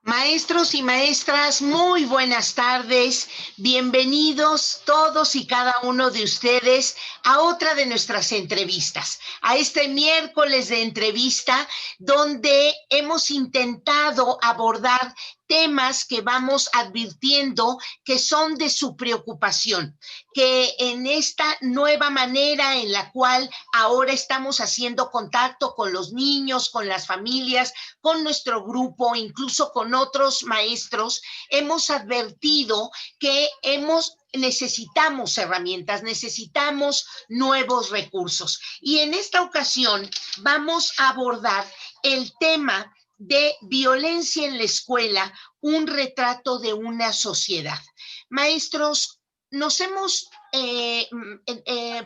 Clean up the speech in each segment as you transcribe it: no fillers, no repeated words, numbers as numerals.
Maestros y maestras, muy buenas tardes. Bienvenidos todos y cada uno de ustedes a otra de nuestras entrevistas, a este miércoles de entrevista donde hemos intentado abordar temas que vamos advirtiendo que son de su preocupación, que en esta nueva manera en la cual ahora estamos haciendo contacto con los niños, con las familias, con nuestro grupo, incluso con otros maestros, hemos advertido que necesitamos herramientas, necesitamos nuevos recursos. Y en esta ocasión vamos a abordar el tema de violencia en la escuela, un retrato de una sociedad. Maestros, nos hemos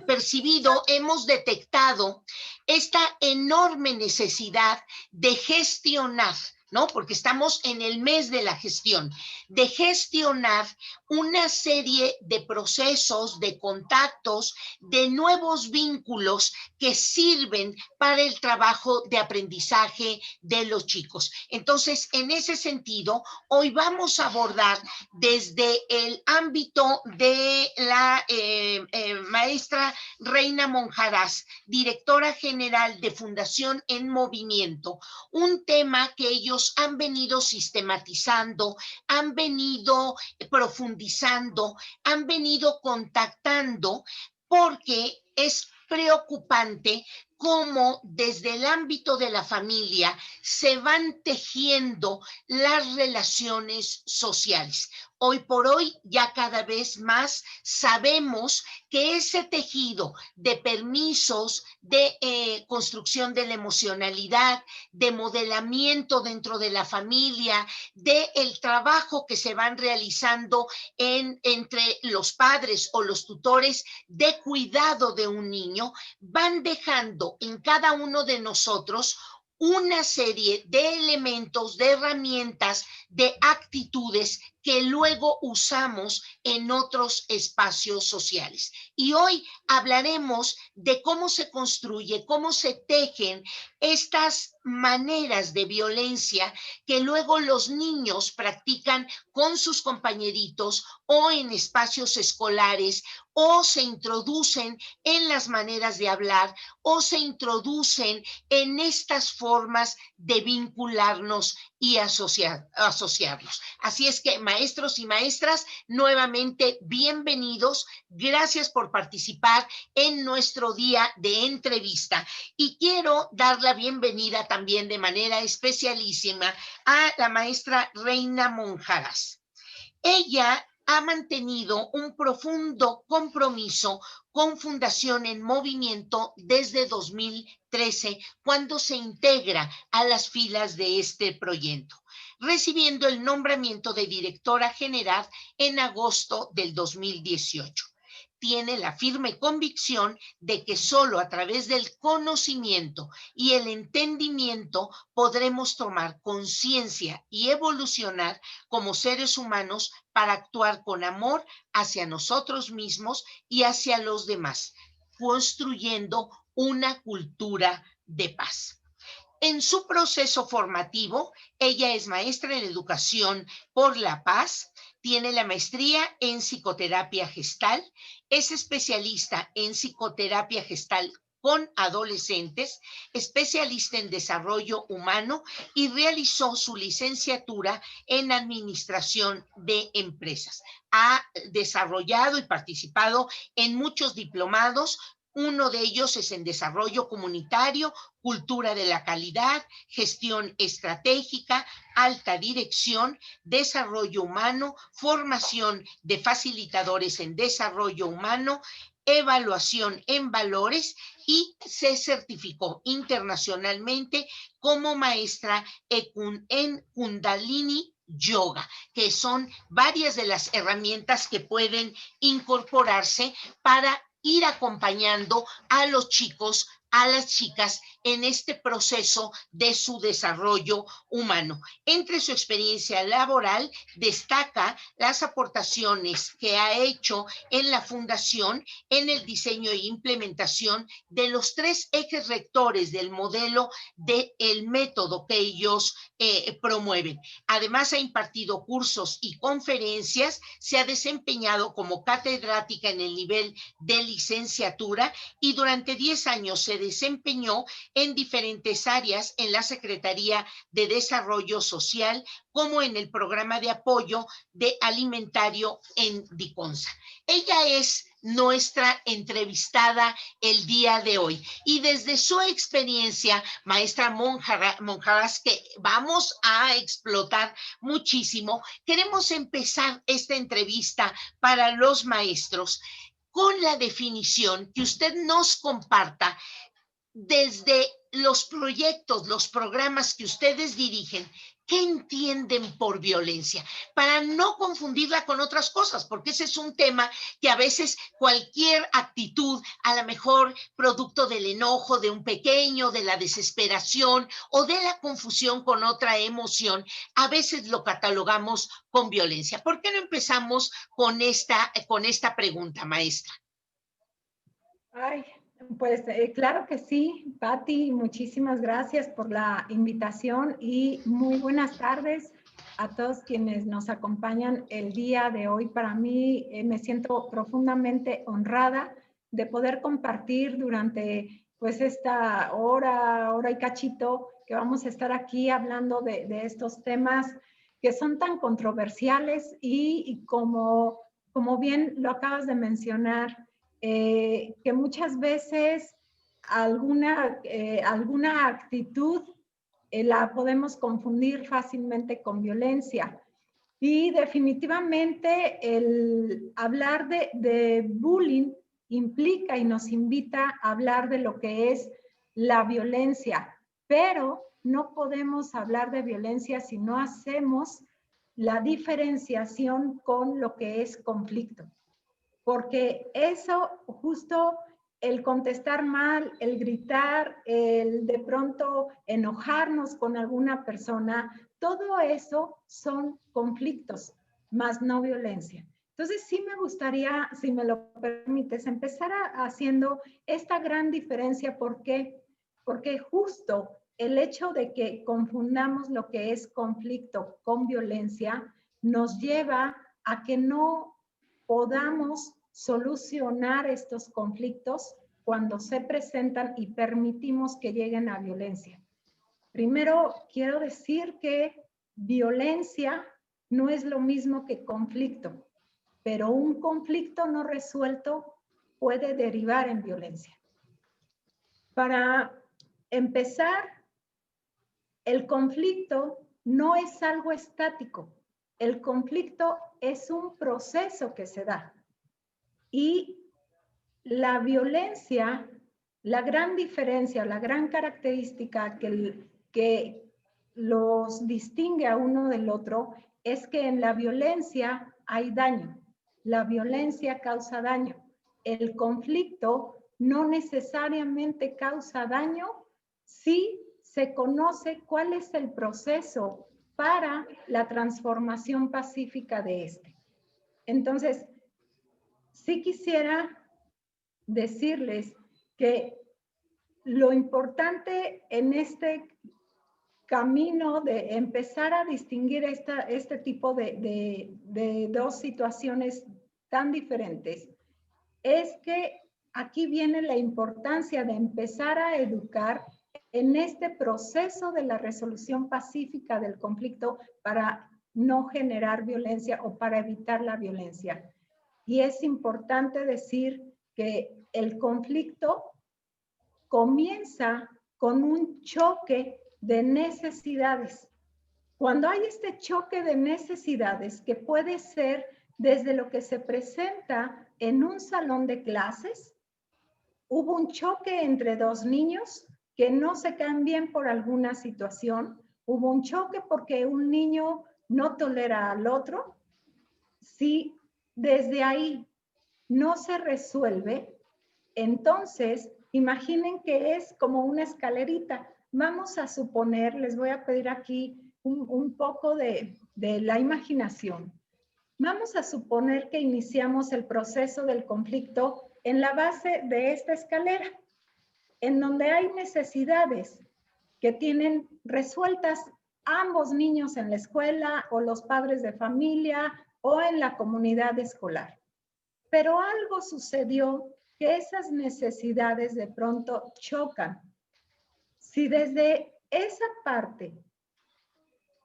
percibido, hemos detectado esta enorme necesidad de gestionar, ¿no? Porque estamos en el mes de la gestión, de gestionar una serie de procesos, de contactos, de nuevos vínculos que sirven para el trabajo de aprendizaje de los chicos. Entonces, en ese sentido, hoy vamos a abordar desde el ámbito de la maestra Reina Monjaraz, directora general de Fundación en Movimiento, un tema que ellos han venido sistematizando, han venido profundizando, han venido contactando, porque es preocupante cómo desde el ámbito de la familia se van tejiendo las relaciones sociales. Hoy por hoy ya cada vez más sabemos que ese tejido de permisos, de construcción de la emocionalidad, de modelamiento dentro de la familia, de el trabajo que se van realizando entre los padres o los tutores de cuidado de un niño, van dejando en cada uno de nosotros una serie de elementos, de herramientas, de actitudes que luego usamos en otros espacios sociales. Y hoy hablaremos de cómo se construye, cómo se tejen estas maneras de violencia que luego los niños practican con sus compañeritos o en espacios escolares, o se introducen en las maneras de hablar, o se introducen en estas formas de vincularnos y asociarnos. Así es que, maestros y maestras, nuevamente bienvenidos. Gracias por participar en nuestro día de entrevista. Y quiero dar la bienvenida también de manera especialísima a la maestra Reina Monjaraz. Ella ha mantenido un profundo compromiso con Fundación en Movimiento desde 2013, cuando se integra a las filas de este proyecto, recibiendo el nombramiento de directora general en agosto del 2018. Tiene la firme convicción de que solo a través del conocimiento y el entendimiento podremos tomar conciencia y evolucionar como seres humanos para actuar con amor hacia nosotros mismos y hacia los demás, construyendo una cultura de paz. En su proceso formativo, ella es maestra en educación por la paz, tiene la maestría en psicoterapia gestal, es especialista en psicoterapia gestal con adolescentes, especialista en desarrollo humano, y realizó su licenciatura en administración de empresas. Ha desarrollado y participado en muchos diplomados. Uno de ellos es en desarrollo comunitario, cultura de la calidad, gestión estratégica, alta dirección, desarrollo humano, formación de facilitadores en desarrollo humano, evaluación en valores, y se certificó internacionalmente como maestra en Kundalini Yoga, que son varias de las herramientas que pueden incorporarse para ir acompañando a los chicos a las chicas en este proceso de su desarrollo humano. Entre su experiencia laboral destaca las aportaciones que ha hecho en la fundación en el diseño e implementación de los 3 ejes rectores del modelo del método que ellos promueven. Además, ha impartido cursos y conferencias, se ha desempeñado como catedrática en el nivel de licenciatura y durante 10 años se desempeñó en diferentes áreas en la Secretaría de Desarrollo Social, como en el programa de apoyo de alimentario en Diconsa. Ella es nuestra entrevistada el día de hoy. Y desde su experiencia, maestra Monjaras, que vamos a explotar muchísimo, queremos empezar esta entrevista para los maestros con la definición que usted nos comparta desde los proyectos, los programas que ustedes dirigen. ¿Qué entienden por violencia? Para no confundirla con otras cosas, porque ese es un tema que a veces cualquier actitud, a lo mejor producto del enojo de un pequeño, de la desesperación o de la confusión con otra emoción, a veces lo catalogamos con violencia. ¿Por qué no empezamos con esta pregunta, maestra? Ay, pues claro que sí, Patti, muchísimas gracias por la invitación y muy buenas tardes a todos quienes nos acompañan el día de hoy. Para mí me siento profundamente honrada de poder compartir durante pues esta hora y cachito que vamos a estar aquí hablando de estos temas que son tan controversiales y como bien lo acabas de mencionar, que muchas veces alguna actitud la podemos confundir fácilmente con violencia. Y definitivamente el hablar de bullying implica y nos invita a hablar de lo que es la violencia, pero no podemos hablar de violencia si no hacemos la diferenciación con lo que es conflicto. Porque eso, justo el contestar mal, el gritar, el de pronto enojarnos con alguna persona, todo eso son conflictos, más no violencia. Entonces sí me gustaría, si me lo permites, empezar haciendo esta gran diferencia. ¿Por qué? Porque justo el hecho de que confundamos lo que es conflicto con violencia nos lleva a que no podamos solucionar estos conflictos cuando se presentan y permitimos que lleguen a violencia. Primero, quiero decir que violencia no es lo mismo que conflicto, pero un conflicto no resuelto puede derivar en violencia. Para empezar, el conflicto no es algo estático. El conflicto es un proceso que se da. Y la violencia, la gran diferencia, la gran característica que los distingue a uno del otro es que en la violencia hay daño. La violencia causa daño. El conflicto no necesariamente causa daño si se conoce cuál es el proceso para la transformación pacífica de este. Entonces, sí quisiera decirles que lo importante en este camino de empezar a distinguir este tipo de dos situaciones tan diferentes es que aquí viene la importancia de empezar a educar en este proceso de la resolución pacífica del conflicto para no generar violencia o para evitar la violencia. Y es importante decir que el conflicto comienza con un choque de necesidades. Cuando hay este choque de necesidades, que puede ser desde lo que se presenta en un salón de clases, hubo un choque entre dos niños que no se caen bien por alguna situación, hubo un choque porque un niño no tolera al otro. Si desde ahí no se resuelve, entonces Imaginen que es como una escalerita. Vamos a suponer, les voy a pedir aquí un poco de la imaginación. Vamos a suponer que iniciamos el proceso del conflicto en la base de esta escalera, en donde hay necesidades que tienen resueltas ambos niños en la escuela o los padres de familia o en la comunidad escolar. Pero algo sucedió que esas necesidades de pronto chocan. Si desde esa parte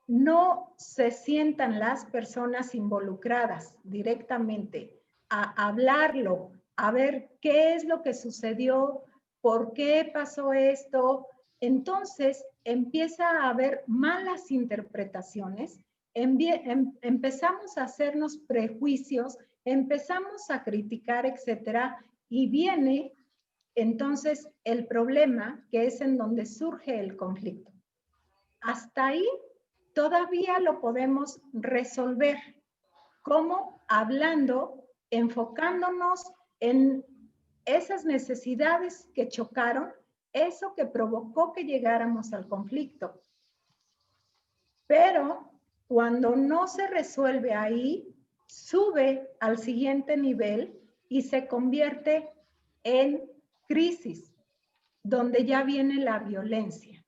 no se sientan las personas involucradas directamente a hablarlo, a ver qué es lo que sucedió, por qué pasó esto, entonces empieza a haber malas interpretaciones, empezamos a hacernos prejuicios, empezamos a criticar, etcétera, y viene entonces el problema, que es en donde surge el conflicto. Hasta ahí todavía lo podemos resolver. ¿Cómo? Hablando, enfocándonos en esas necesidades que chocaron, eso que provocó que llegáramos al conflicto. Pero cuando no se resuelve ahí, sube al siguiente nivel y se convierte en crisis, donde ya viene la violencia.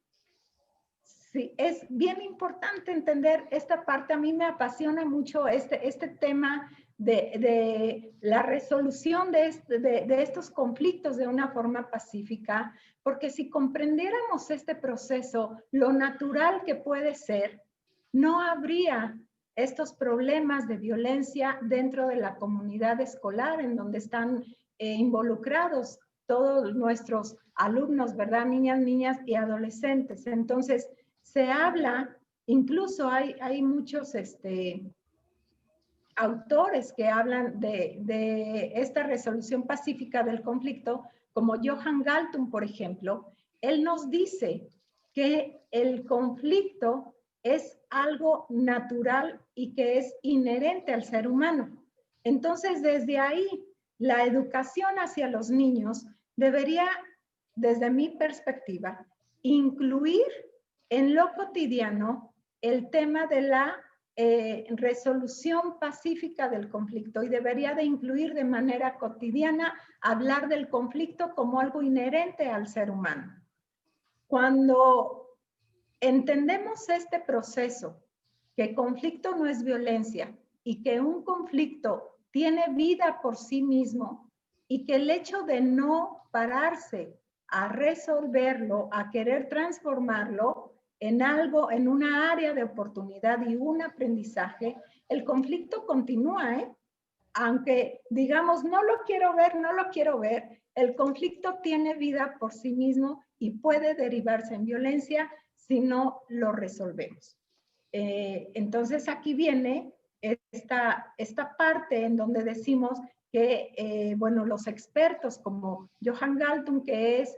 Sí, es bien importante entender esta parte. A mí me apasiona mucho este tema de la resolución de estos conflictos de una forma pacífica, porque si comprendiéramos este proceso, lo natural que puede ser, no habría estos problemas de violencia dentro de la comunidad escolar en donde están involucrados todos nuestros alumnos, ¿verdad? Niñas y adolescentes. Entonces, se habla, incluso hay muchos autores que hablan de esta resolución pacífica del conflicto, como Johan Galtung, por ejemplo. Él nos dice que el conflicto es algo natural y que es inherente al ser humano. Entonces, desde ahí, la educación hacia los niños debería, desde mi perspectiva, incluir en lo cotidiano el tema de la resolución pacífica del conflicto, y debería de incluir de manera cotidiana hablar del conflicto como algo inherente al ser humano. Cuando entendemos este proceso, que conflicto no es violencia y que un conflicto tiene vida por sí mismo, y que el hecho de no pararse a resolverlo, a querer transformarlo en algo, en una área de oportunidad y un aprendizaje, el conflicto continúa, ¿eh? Aunque digamos, no lo quiero ver, el conflicto tiene vida por sí mismo y puede derivarse en violencia si no lo resolvemos. Entonces aquí viene esta parte en donde decimos que, bueno, los expertos como Johan Galtung, que es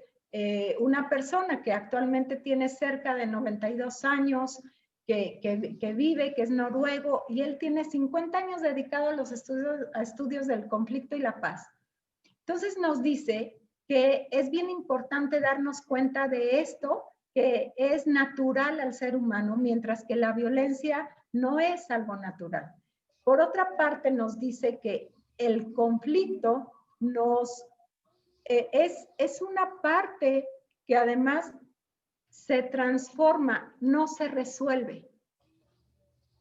una persona que actualmente tiene cerca de 92 años, que vive, que es noruego, y él tiene 50 años dedicado a los estudios del conflicto y la paz. Entonces nos dice que es bien importante darnos cuenta de esto, que es natural al ser humano, mientras que la violencia no es algo natural. Por otra parte, nos dice que el conflicto es una parte que además se transforma, no se resuelve.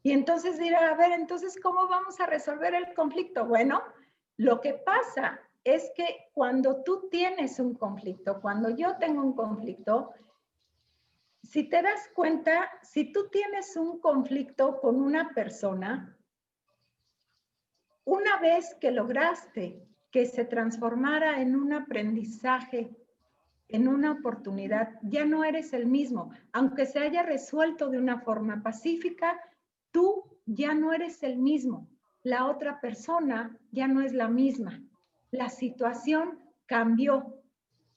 Y entonces dirá, a ver, entonces, ¿cómo vamos a resolver el conflicto? Bueno, lo que pasa es que cuando tú tienes un conflicto, cuando yo tengo un conflicto, si te das cuenta, si tú tienes un conflicto con una persona, una vez que lograste que se transformara en un aprendizaje, en una oportunidad, ya no eres el mismo. Aunque se haya resuelto de una forma pacífica, tú ya no eres el mismo. La otra persona ya no es la misma. La situación cambió.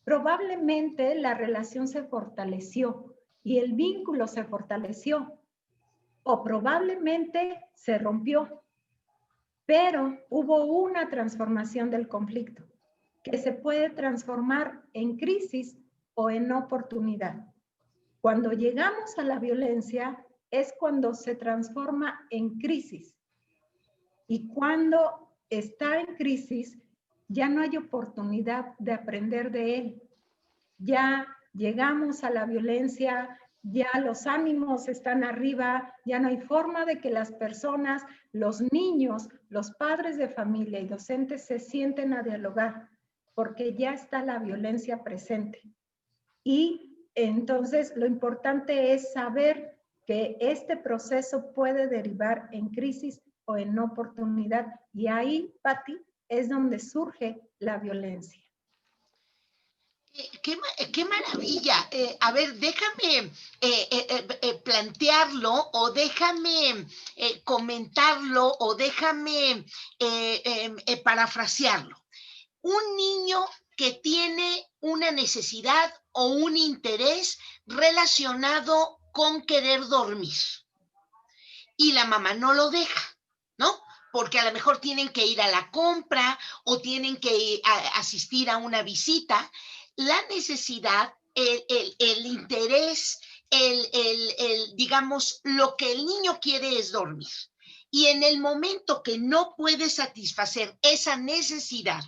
Probablemente la relación se fortaleció y el vínculo se fortaleció, o probablemente se rompió, pero hubo una transformación del conflicto. que se puede transformar en crisis o en oportunidad. Cuando llegamos a la violencia es cuando se transforma en crisis. Y cuando está en crisis, ya no hay oportunidad de aprender de él. Ya llegamos a la violencia, ya los ánimos están arriba, ya no hay forma de que las personas, los niños, los padres de familia y docentes se sienten a dialogar, porque ya está la violencia presente. Y entonces lo importante es saber que este proceso puede derivar en crisis o en oportunidad. Y ahí, Patti, es donde surge la violencia. Qué maravilla. A ver, déjame plantearlo o déjame comentarlo o déjame parafrasearlo. Un niño que tiene una necesidad o un interés relacionado con querer dormir y la mamá no lo deja, ¿no? Porque a lo mejor tienen que ir a la compra o tienen que asistir a una visita. La necesidad, el interés, digamos, lo que el niño quiere es dormir. Y en el momento que no puede satisfacer esa necesidad,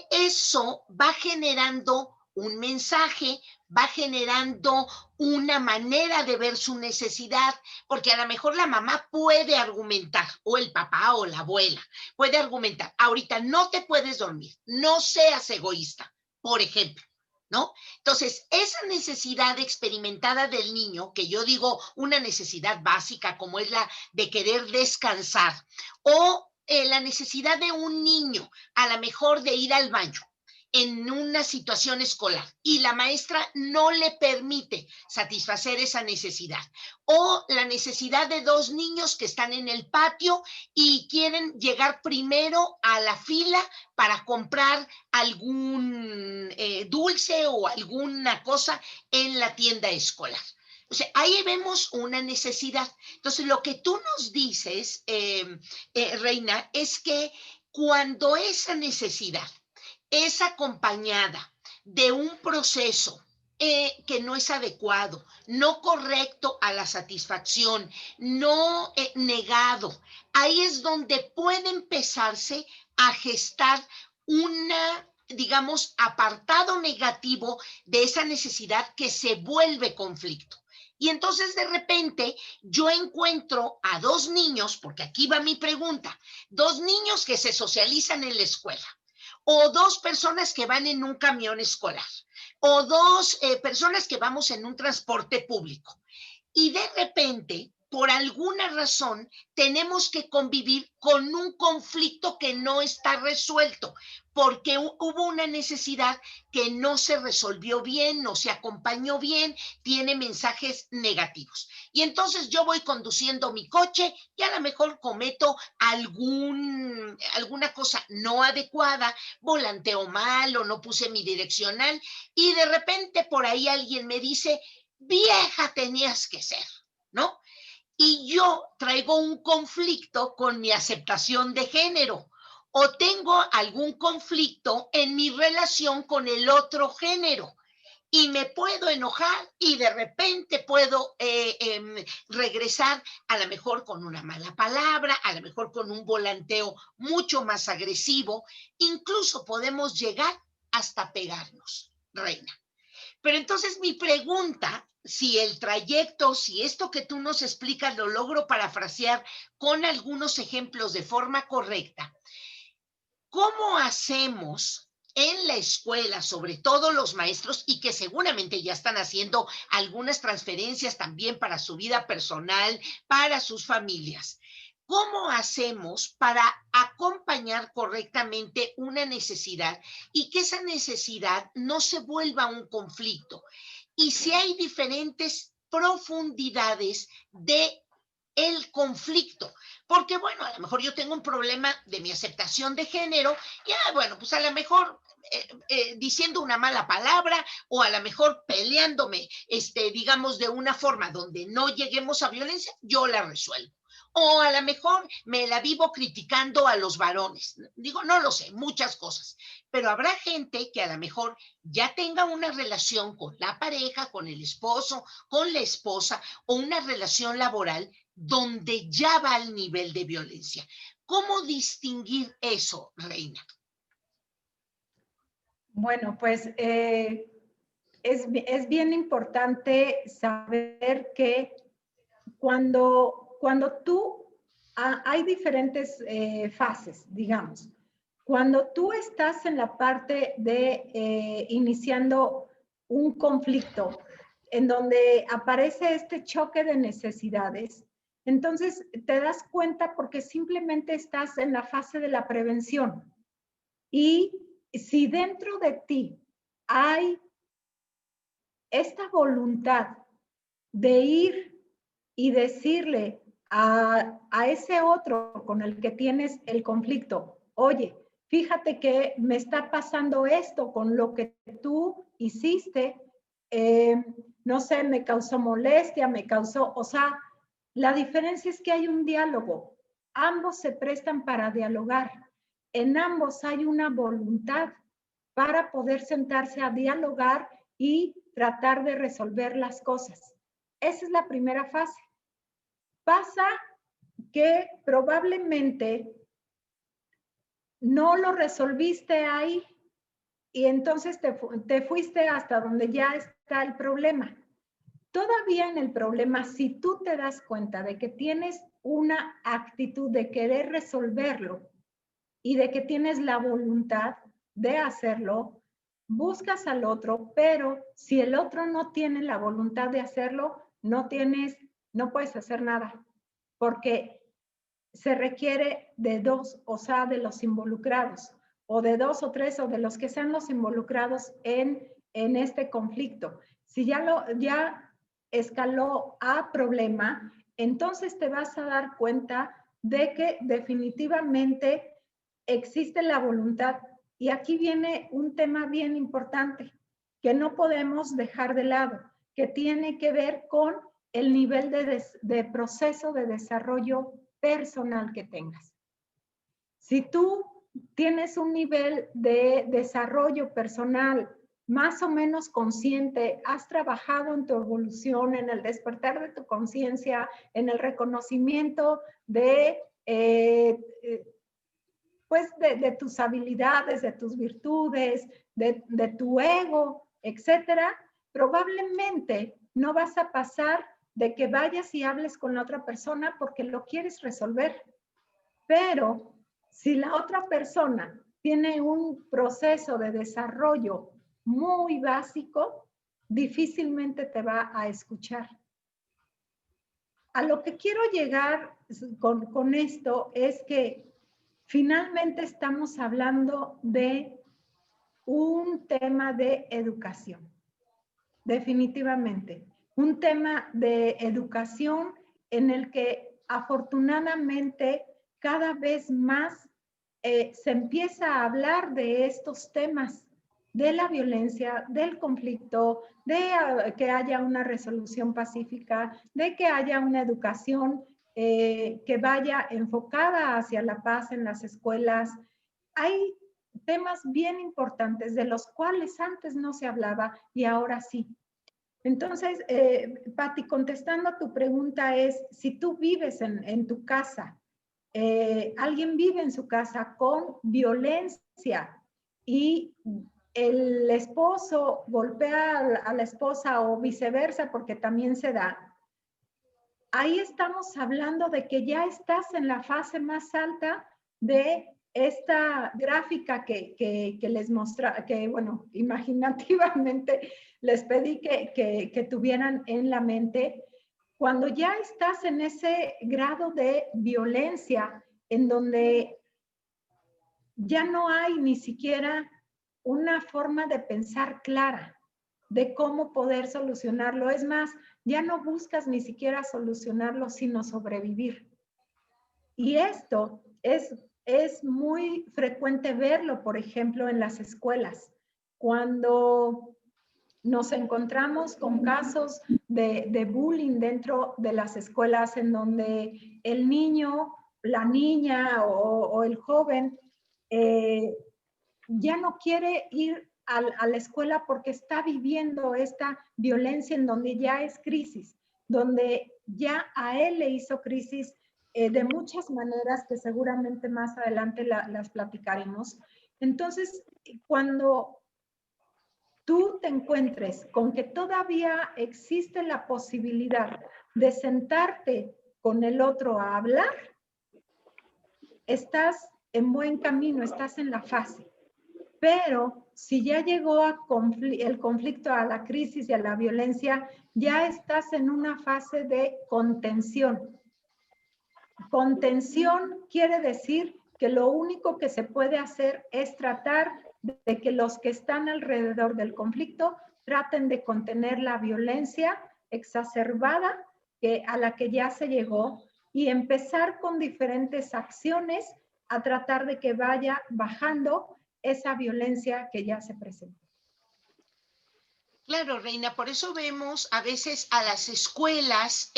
eso va generando un mensaje, va generando una manera de ver su necesidad, porque a lo mejor la mamá puede argumentar, o el papá o la abuela puede argumentar, ahorita no te puedes dormir, no seas egoísta, por ejemplo, ¿no? Entonces, esa necesidad experimentada del niño, que yo digo una necesidad básica como es la de querer descansar, o la necesidad de un niño, a lo mejor de ir al baño en una situación escolar y la maestra no le permite satisfacer esa necesidad. O la necesidad de dos niños que están en el patio y quieren llegar primero a la fila para comprar algún dulce o alguna cosa en la tienda escolar. O sea, ahí vemos una necesidad. Entonces, lo que tú nos dices, Reina, es que cuando esa necesidad es acompañada de un proceso que no es adecuado, no correcto a la satisfacción, no negado, ahí es donde puede empezarse a gestar una, digamos, apartado negativo de esa necesidad que se vuelve conflicto. Y entonces de repente yo encuentro a dos niños, porque aquí va mi pregunta, dos niños que se socializan en la escuela, o dos personas que van en un camión escolar, o dos personas que vamos en un transporte público. Y de repente, por alguna razón, tenemos que convivir con un conflicto que no está resuelto, porque hubo una necesidad que no se resolvió bien, no se acompañó bien, tiene mensajes negativos. Y entonces yo voy conduciendo mi coche y a lo mejor cometo alguna cosa no adecuada, volanteo mal o no puse mi direccional, y de repente por ahí alguien me dice, vieja tenías que ser, ¿no? Y yo traigo un conflicto con mi aceptación de género o tengo algún conflicto en mi relación con el otro género y me puedo enojar y de repente puedo regresar a lo mejor con una mala palabra, a lo mejor con un volanteo mucho más agresivo, incluso podemos llegar hasta pegarnos, Reina. Pero entonces mi pregunta, si el trayecto, si esto que tú nos explicas lo logro parafrasear con algunos ejemplos de forma correcta, ¿cómo hacemos en la escuela, sobre todo los maestros, y que seguramente ya están haciendo algunas transferencias también para su vida personal, para sus familias? ¿Cómo hacemos para acompañar correctamente una necesidad y que esa necesidad no se vuelva un conflicto? Y si hay diferentes profundidades de el conflicto, porque bueno, a lo mejor yo tengo un problema de mi aceptación de género, ya bueno, pues a lo mejor diciendo una mala palabra o a lo mejor peleándome, digamos, de una forma donde no lleguemos a violencia, yo la resuelvo. O a lo mejor me la vivo criticando a los varones. Digo, no lo sé, muchas cosas. Pero habrá gente que a lo mejor ya tenga una relación con la pareja, con el esposo, con la esposa o una relación laboral donde ya va al nivel de violencia. ¿Cómo distinguir eso, Reina? Bueno, pues es bien importante saber que cuando tú, hay diferentes fases, digamos. Cuando tú estás en la parte de iniciando un conflicto en donde aparece este choque de necesidades, entonces te das cuenta porque simplemente estás en la fase de la prevención. Y si dentro de ti hay esta voluntad de ir y decirle a ese otro con el que tienes el conflicto, oye, fíjate que me está pasando esto con lo que tú hiciste, no sé, me causó molestia, me causó, o sea, la diferencia es que hay un diálogo, ambos se prestan para dialogar, en ambos hay una voluntad para poder sentarse a dialogar y tratar de resolver las cosas. Esa es la primera fase. Pasa que probablemente no lo resolviste ahí y entonces te fuiste hasta donde ya está el problema. Todavía en el problema, si tú te das cuenta de que tienes una actitud de querer resolverlo y de que tienes la voluntad de hacerlo, buscas al otro, pero si el otro no tiene la voluntad de hacerlo, no puedes hacer nada, porque se requiere de dos, o sea, de los involucrados, o de dos o tres, o de los que sean los involucrados en este conflicto. Si ya escaló a problema, entonces te vas a dar cuenta de que definitivamente existe la voluntad. Y aquí viene un tema bien importante que no podemos dejar de lado, que tiene que ver con el nivel de proceso de desarrollo personal que tengas. Si tú tienes un nivel de desarrollo personal más o menos consciente, has trabajado en tu evolución, en el despertar de tu conciencia, en el reconocimiento de tus habilidades, de tus virtudes, de tu ego, etcétera, probablemente no vas a pasar de que vayas y hables con la otra persona porque lo quieres resolver. Pero si la otra persona tiene un proceso de desarrollo muy básico, difícilmente te va a escuchar. A lo que quiero llegar con esto es que finalmente estamos hablando de un tema de educación, definitivamente. Un tema de educación en el que afortunadamente cada vez más se empieza a hablar de estos temas, de la violencia, del conflicto, de que haya una resolución pacífica, de que haya una educación que vaya enfocada hacia la paz en las escuelas. Hay temas bien importantes de los cuales antes no se hablaba y ahora sí. Entonces, Patti, contestando a tu pregunta es, si tú vives en tu casa, alguien vive en su casa con violencia y el esposo golpea a la esposa o viceversa, porque también se da, ahí estamos hablando de que ya estás en la fase más alta de esta gráfica que les mostré, que bueno, imaginativamente les pedí que tuvieran en la mente. Cuando ya estás en ese grado de violencia, en donde ya no hay ni siquiera una forma de pensar clara de cómo poder solucionarlo. Es más, ya no buscas ni siquiera solucionarlo, sino sobrevivir. Y esto es muy frecuente verlo, por ejemplo, en las escuelas. Cuando nos encontramos con casos de bullying dentro de las escuelas en donde el niño, la niña o el joven ya no quiere ir a la escuela porque está viviendo esta violencia en donde ya es crisis, donde ya a él le hizo crisis de muchas maneras que seguramente más adelante las platicaremos. Entonces, cuando tú te encuentres con que todavía existe la posibilidad de sentarte con el otro a hablar, estás en buen camino, estás en la fase. Pero si ya llegó el conflicto, a la crisis y a la violencia, ya estás en una fase de contención. Contención quiere decir que lo único que se puede hacer es tratar de que los que están alrededor del conflicto traten de contener la violencia exacerbada a la que ya se llegó y empezar con diferentes acciones a tratar de que vaya bajando esa violencia que ya se presenta. Claro, Reina, por eso vemos a veces a las escuelas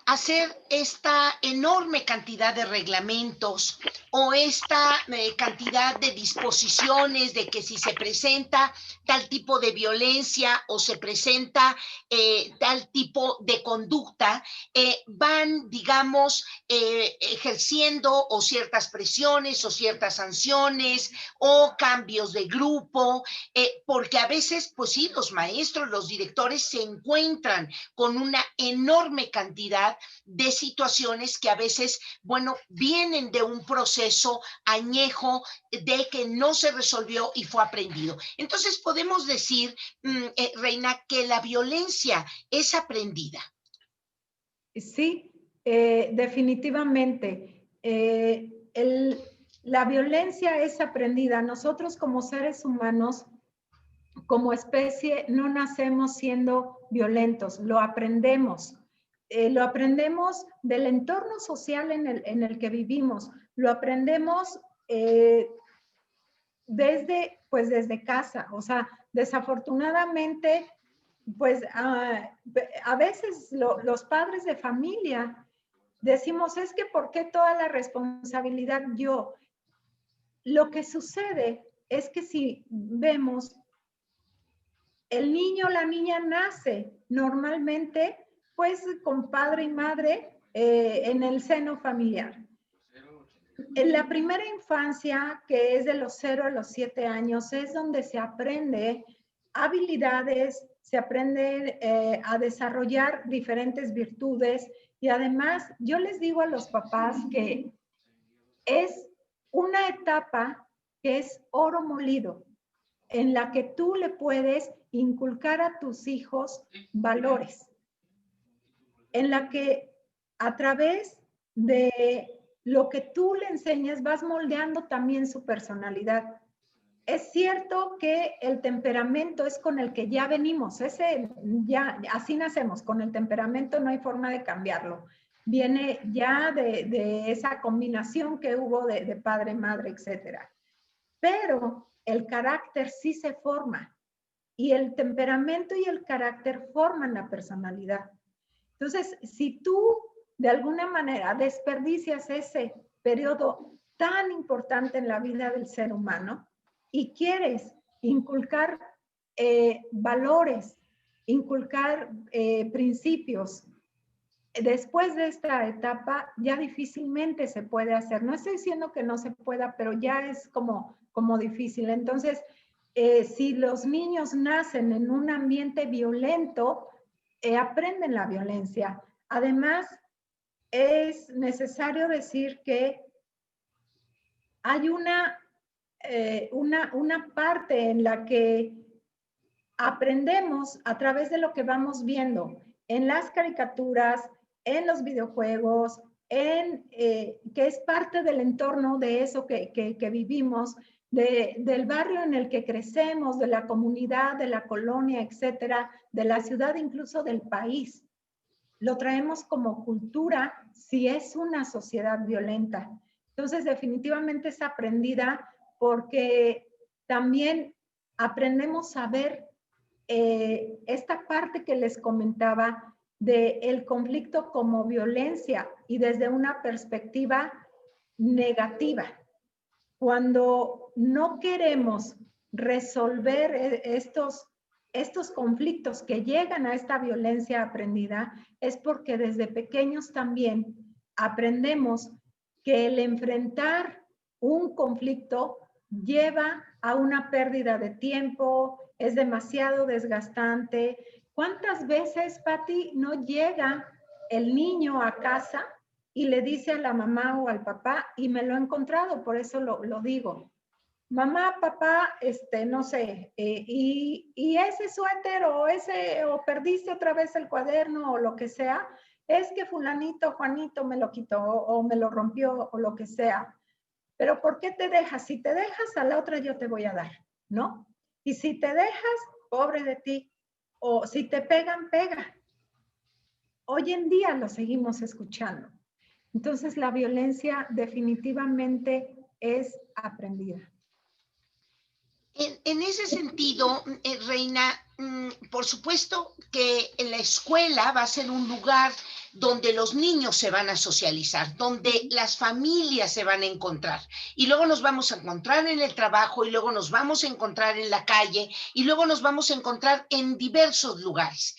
hacer esta enorme cantidad de reglamentos o esta cantidad de disposiciones de que si se presenta tal tipo de violencia o se presenta tal tipo de conducta, van, digamos, ejerciendo o ciertas presiones o ciertas sanciones o cambios de grupo, porque a veces, pues sí, los maestros, los directores se encuentran con una enorme cantidad de situaciones que a veces, bueno, vienen de un proceso añejo de que no se resolvió y fue aprendido. Entonces podemos decir, Reina, que la violencia es aprendida. Sí, definitivamente. La violencia es aprendida. Nosotros como seres humanos, como especie, no nacemos siendo violentos, lo aprendemos. Lo aprendemos del entorno social en el que vivimos, lo aprendemos desde casa. O sea, desafortunadamente, pues a veces los padres de familia decimos, es que ¿por qué toda la responsabilidad yo? Lo que sucede es que si vemos, el niño o la niña nace normalmente pues con padre y madre en el seno familiar. En la primera infancia, que es de los 0 a los 7 años, es donde se aprende habilidades, se aprende a desarrollar diferentes virtudes y además yo les digo a los papás que es una etapa que es oro molido, en la que tú le puedes inculcar a tus hijos valores, en la que a través de lo que tú le enseñas vas moldeando también su personalidad. Es cierto que el temperamento es con el que ya venimos, así nacemos, con el temperamento no hay forma de cambiarlo. Viene ya de esa combinación que hubo de padre, madre, etcétera. Pero el carácter sí se forma y el temperamento y el carácter forman la personalidad. Entonces, si tú de alguna manera desperdicias ese periodo tan importante en la vida del ser humano y quieres inculcar valores, inculcar principios, después de esta etapa ya difícilmente se puede hacer. No estoy diciendo que no se pueda, pero ya es como difícil. Entonces, si los niños nacen en un ambiente violento, aprenden la violencia. Además, es necesario decir que hay una parte en la que aprendemos a través de lo que vamos viendo en las caricaturas, en los videojuegos, que es parte del entorno de eso que vivimos, del barrio en el que crecemos, de la comunidad, de la colonia, etcétera, de la ciudad, incluso del país. Lo traemos como cultura si es una sociedad violenta. Entonces, definitivamente es aprendida porque también aprendemos a ver esta parte que les comentaba de el conflicto como violencia y desde una perspectiva negativa. Cuando no queremos resolver estos conflictos que llegan a esta violencia aprendida, es porque desde pequeños también aprendemos que el enfrentar un conflicto lleva a una pérdida de tiempo, es demasiado desgastante. ¿Cuántas veces, Pati, no llega el niño a casa y le dice a la mamá o al papá, y me lo he encontrado, por eso lo digo, mamá, papá, no sé, y ese suéter o perdiste otra vez el cuaderno o lo que sea, es que fulanito, Juanito me lo quitó o me lo rompió o lo que sea. Pero ¿por qué te dejas? Si te dejas, a la otra yo te voy a dar, ¿no? Y si te dejas, pobre de ti. O si te pegan, pega. Hoy en día lo seguimos escuchando. Entonces la violencia definitivamente es aprendida. En ese sentido, Reina, por supuesto que en la escuela va a ser un lugar donde los niños se van a socializar, donde las familias se van a encontrar. Y luego nos vamos a encontrar en el trabajo, y luego nos vamos a encontrar en la calle, y luego nos vamos a encontrar en diversos lugares.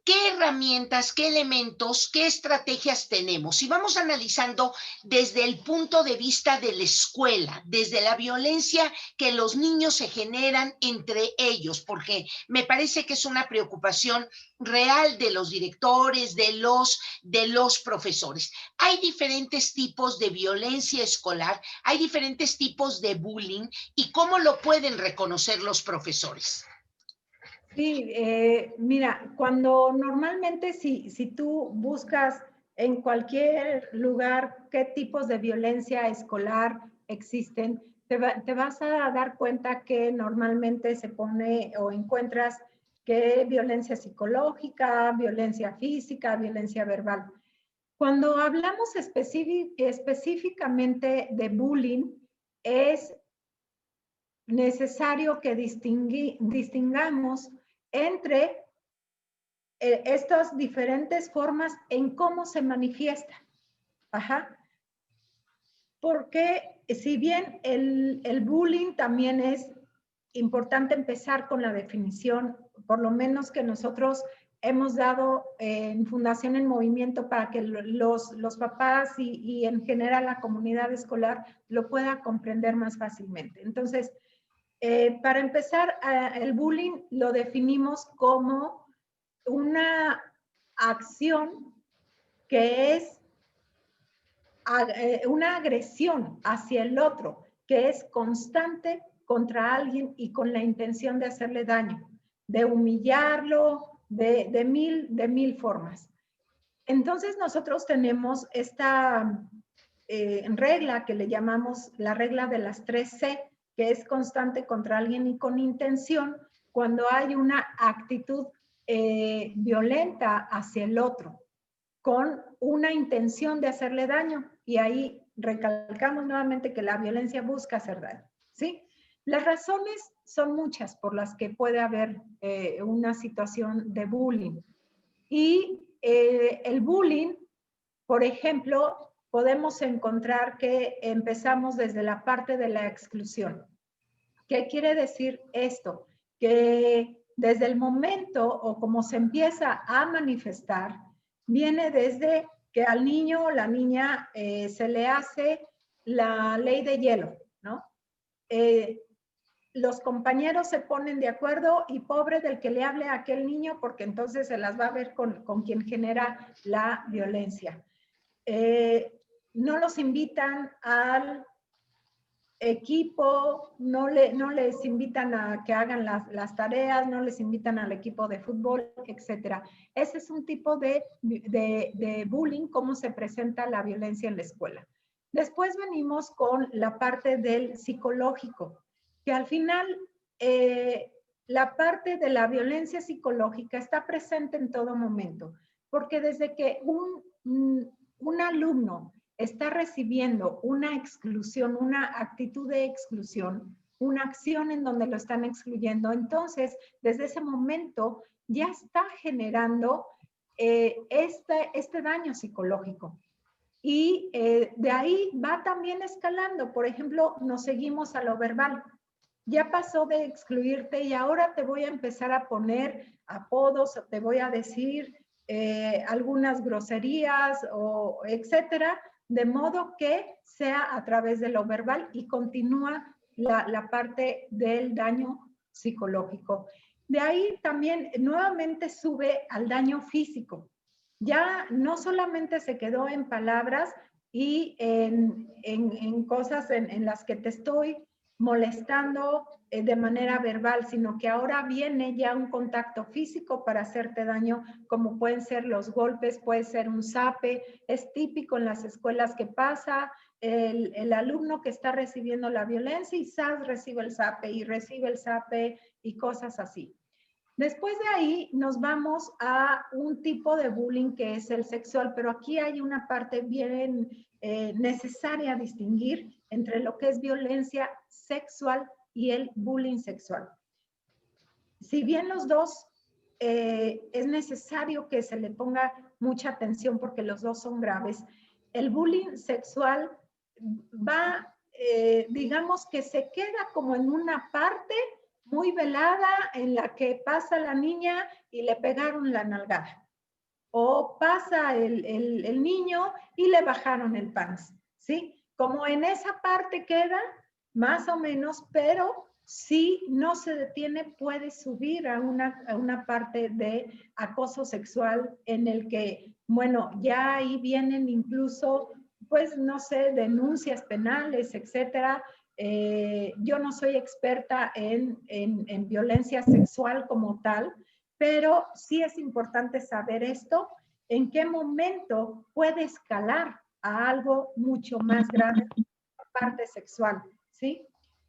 ¿Qué herramientas, qué elementos, qué estrategias tenemos? Y vamos analizando desde el punto de vista de la escuela, desde la violencia que los niños se generan entre ellos, porque me parece que es una preocupación real de los directores, de los profesores. Hay diferentes tipos de violencia escolar, hay diferentes tipos de bullying, y cómo lo pueden reconocer los profesores. Sí, mira, cuando normalmente si tú buscas en cualquier lugar qué tipos de violencia escolar existen, te vas a dar cuenta que normalmente se pone o encuentras que violencia psicológica, violencia física, violencia verbal. Cuando hablamos específicamente de bullying, es necesario que distingamos entre estas diferentes formas en cómo se manifiesta. Ajá. Porque si bien el bullying también es importante empezar con la definición, por lo menos que nosotros hemos dado en Fundación en Movimiento para que los papás y en general la comunidad escolar lo pueda comprender más fácilmente. Entonces, para empezar, el bullying lo definimos como una acción que es una agresión hacia el otro, que es constante contra alguien y con la intención de hacerle daño, de humillarlo, de mil formas. Entonces nosotros tenemos esta regla que le llamamos la regla de las 3C, que es constante contra alguien y con intención cuando hay una actitud violenta hacia el otro, con una intención de hacerle daño. Y ahí recalcamos nuevamente que la violencia busca hacer daño, ¿sí? Las razones son muchas por las que puede haber una situación de bullying. Y el bullying, por ejemplo, podemos encontrar que empezamos desde la parte de la exclusión. ¿Qué quiere decir esto? Que desde el momento o como se empieza a manifestar, viene desde que al niño o la niña se le hace la ley de hielo, ¿no? Los compañeros se ponen de acuerdo y pobre del que le hable a aquel niño porque entonces se las va a ver con quien genera la violencia. No los invitan al equipo, no les invitan a que hagan las tareas, no les invitan al equipo de fútbol, etc. Ese es un tipo de bullying, cómo se presenta la violencia en la escuela. Después venimos con la parte del psicológico, que al final la parte de la violencia psicológica está presente en todo momento, porque desde que un alumno está recibiendo una exclusión, una actitud de exclusión, una acción en donde lo están excluyendo. Entonces, desde ese momento ya está generando este daño psicológico. Y de ahí va también escalando. Por ejemplo, nos seguimos a lo verbal. Ya pasó de excluirte y ahora te voy a empezar a poner apodos, te voy a decir algunas groserías o etcétera, de modo que sea a través de lo verbal y continúa la parte del daño psicológico. De ahí también nuevamente sube al daño físico. Ya no solamente se quedó en palabras y en cosas en las que te estoy molestando de manera verbal, sino que ahora viene ya un contacto físico para hacerte daño, como pueden ser los golpes, puede ser un zape, es típico en las escuelas que pasa, el alumno que está recibiendo la violencia y ¡zas! Recibe el zape y cosas así. Después de ahí nos vamos a un tipo de bullying que es el sexual, pero aquí hay una parte bien necesaria distinguir entre lo que es violencia sexual y el bullying sexual. Si bien los dos es necesario que se le ponga mucha atención porque los dos son graves, el bullying sexual va, digamos que se queda como en una parte muy velada en la que pasa la niña y le pegaron la nalgada. O pasa el niño y le bajaron el pants, ¿sí? Como en esa parte queda, más o menos, pero si no se detiene, puede subir a una parte de acoso sexual en el que, bueno, ya ahí vienen incluso, pues, no sé, denuncias penales, etcétera. Yo no soy experta en violencia sexual como tal, pero sí es importante saber esto, en qué momento puede escalar a algo mucho más grave, parte sexual, ¿sí?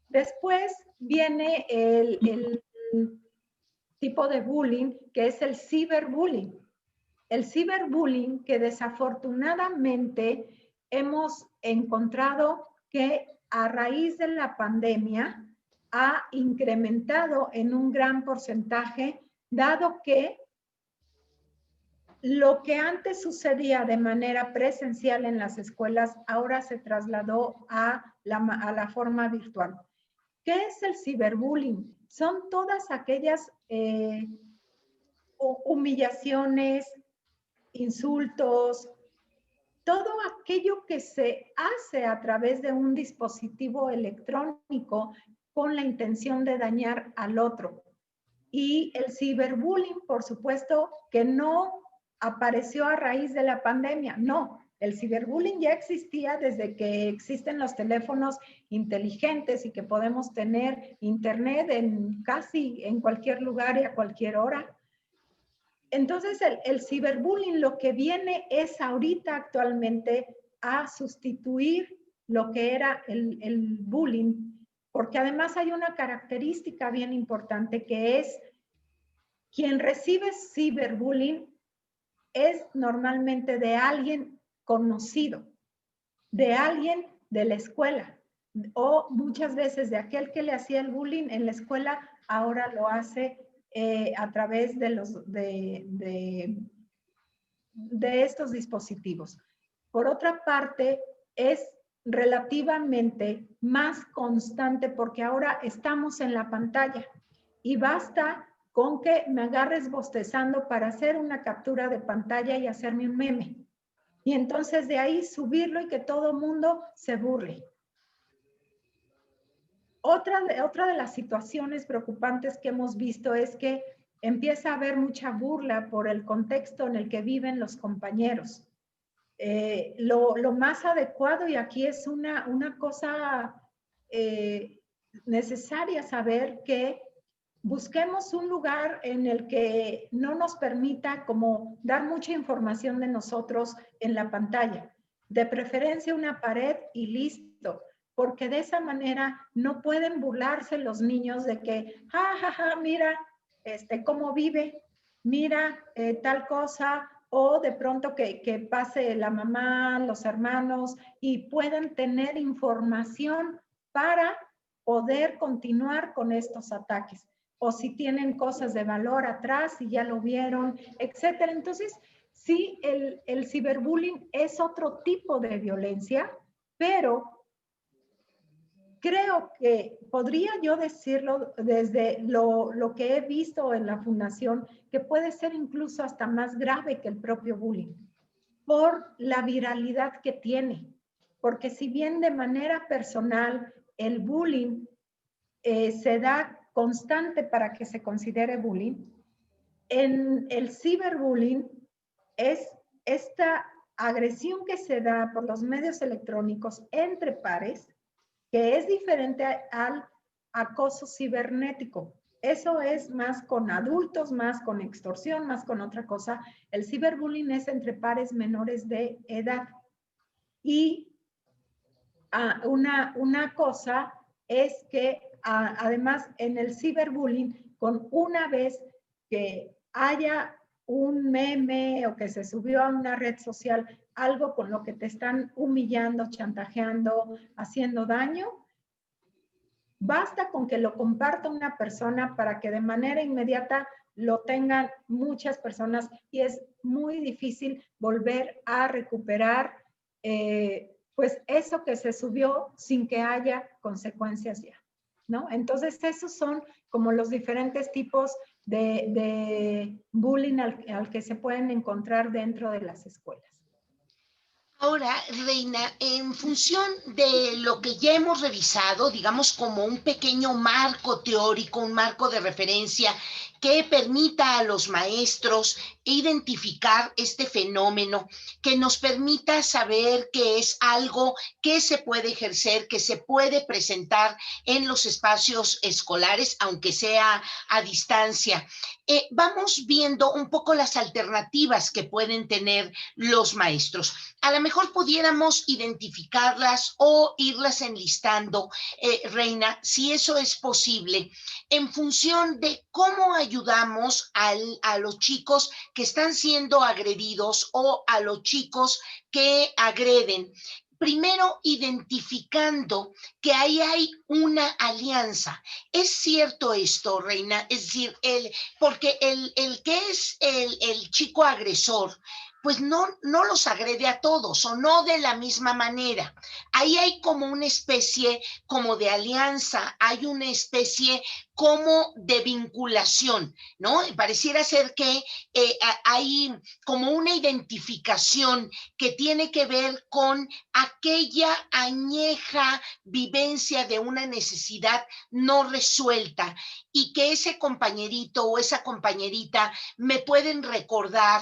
Después viene el tipo de bullying, que es el ciberbullying. El ciberbullying que desafortunadamente hemos encontrado que a raíz de la pandemia ha incrementado en un gran porcentaje, dado que lo que antes sucedía de manera presencial en las escuelas ahora se trasladó a la forma virtual. ¿Qué es el ciberbullying? Son todas aquellas humillaciones, insultos, todo aquello que se hace a través de un dispositivo electrónico con la intención de dañar al otro. Y el ciberbullying, por supuesto, que no apareció a raíz de la pandemia, no. El ciberbullying ya existía desde que existen los teléfonos inteligentes y que podemos tener internet en casi en cualquier lugar y a cualquier hora. Entonces, el ciberbullying lo que viene es ahorita actualmente a sustituir lo que era el bullying, porque además hay una característica bien importante que es quien recibe ciberbullying es normalmente de alguien conocido, de alguien de la escuela, o muchas veces de aquel que le hacía el bullying en la escuela, ahora lo hace a través de estos dispositivos. Por otra parte, es relativamente más constante porque ahora estamos en la pantalla y basta con que me agarres bostezando para hacer una captura de pantalla y hacerme un meme. Y entonces de ahí subirlo y que todo el mundo se burle. Otra de las situaciones preocupantes que hemos visto es que empieza a haber mucha burla por el contexto en el que viven los compañeros. Lo más adecuado, y aquí es una cosa necesaria saber, que busquemos un lugar en el que no nos permita como dar mucha información de nosotros en la pantalla. De preferencia una pared y listo, porque de esa manera no pueden burlarse los niños de que, mira, cómo vive, mira tal cosa, o de pronto que pase la mamá, los hermanos, y puedan tener información para poder continuar con estos ataques. O si tienen cosas de valor atrás, si ya lo vieron, etcétera. Entonces, sí, el ciberbullying es otro tipo de violencia, pero creo que podría yo decirlo desde lo que he visto en la fundación, que puede ser incluso hasta más grave que el propio bullying, por la viralidad que tiene. Porque si bien de manera personal el bullying se da constante para que se considere bullying, en el ciberbullying es esta agresión que se da por los medios electrónicos entre pares, que es diferente al acoso cibernético. Eso es más con adultos, más con extorsión, más con otra cosa. El ciberbullying es entre pares menores de edad. Y una cosa es que además en el ciberbullying, con una vez que haya un meme o que se subió a una red social, algo con lo que te están humillando, chantajeando, haciendo daño, basta con que lo comparta una persona para que de manera inmediata lo tengan muchas personas y es muy difícil volver a recuperar pues eso que se subió sin que haya consecuencias ya, ¿no? Entonces esos son como los diferentes tipos de bullying al que se pueden encontrar dentro de las escuelas. Ahora, Reina, en función de lo que ya hemos revisado, digamos como un pequeño marco teórico, un marco de referencia que permita a los maestros identificar este fenómeno, que nos permita saber que es algo que se puede ejercer, que se puede presentar en los espacios escolares, aunque sea a distancia. Vamos viendo un poco las alternativas que pueden tener los maestros. A lo mejor pudiéramos identificarlas o irlas enlistando, Reina, si eso es posible, en función de cómo ayudamos a los chicos que están siendo agredidos o a los chicos que agreden. Primero, identificando que ahí hay una alianza. ¿Es cierto esto, Reina? Es decir, porque el que es el chico agresor, pues no los agrede a todos o no de la misma manera. Ahí hay como una especie como de alianza, hay una especie como de vinculación, ¿no? Pareciera ser que hay como una identificación que tiene que ver con aquella añeja vivencia de una necesidad no resuelta y que ese compañerito o esa compañerita me pueden recordar,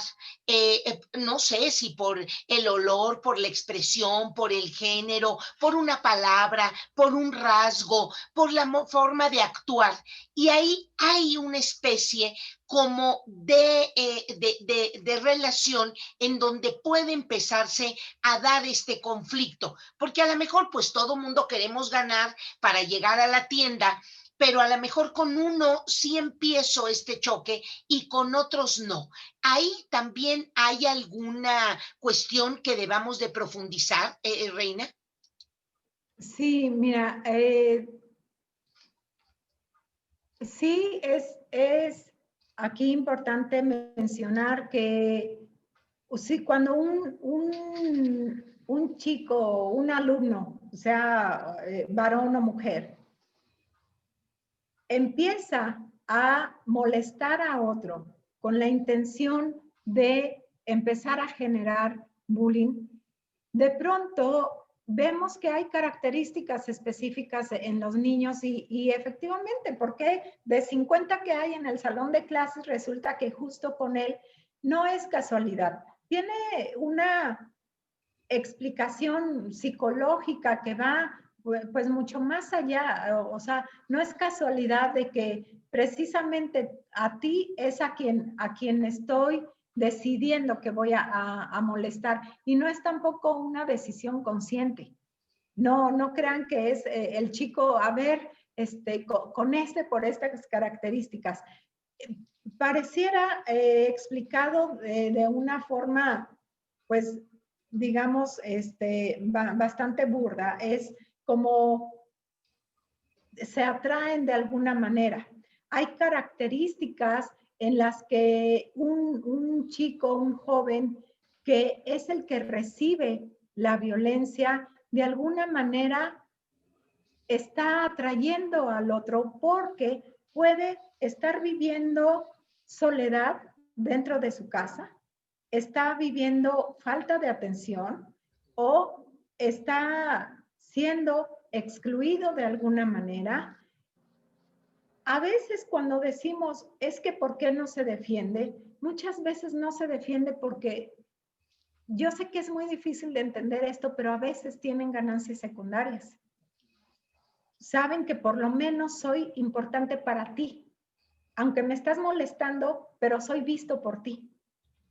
no sé si por el olor, por la expresión, por el género, por una palabra, por un rasgo, por la forma de actuar. Y ahí hay una especie como de relación en donde puede empezarse a dar este conflicto, porque a lo mejor pues todo mundo queremos ganar para llegar a la tienda, pero a lo mejor con uno sí empiezo este choque y con otros no. Ahí también hay alguna cuestión que debamos de profundizar, Reina. Sí, mira, sí es aquí importante mencionar que sí, cuando un chico, un alumno, sea varón o mujer, empieza a molestar a otro con la intención de empezar a generar bullying, de pronto vemos que hay características específicas en los niños y efectivamente, porque de 50 que hay en el salón de clases resulta que justo con él no es casualidad. Tiene una explicación psicológica que va pues mucho más allá, o sea, no es casualidad de que precisamente a ti es a quien estoy decidiendo que voy a molestar y no es tampoco una decisión consciente. No crean que es el chico, a ver, con por estas características. Pareciera explicado de una forma, pues, digamos, bastante burda. Es como se atraen de alguna manera. Hay características en las que un chico, un joven, que es el que recibe la violencia, de alguna manera está atrayendo al otro porque puede estar viviendo soledad dentro de su casa, está viviendo falta de atención o está siendo excluido de alguna manera. A veces cuando decimos, es que ¿por qué no se defiende? Muchas veces no se defiende porque yo sé que es muy difícil de entender esto, pero a veces tienen ganancias secundarias. Saben que por lo menos soy importante para ti, aunque me estás molestando, pero soy visto por ti.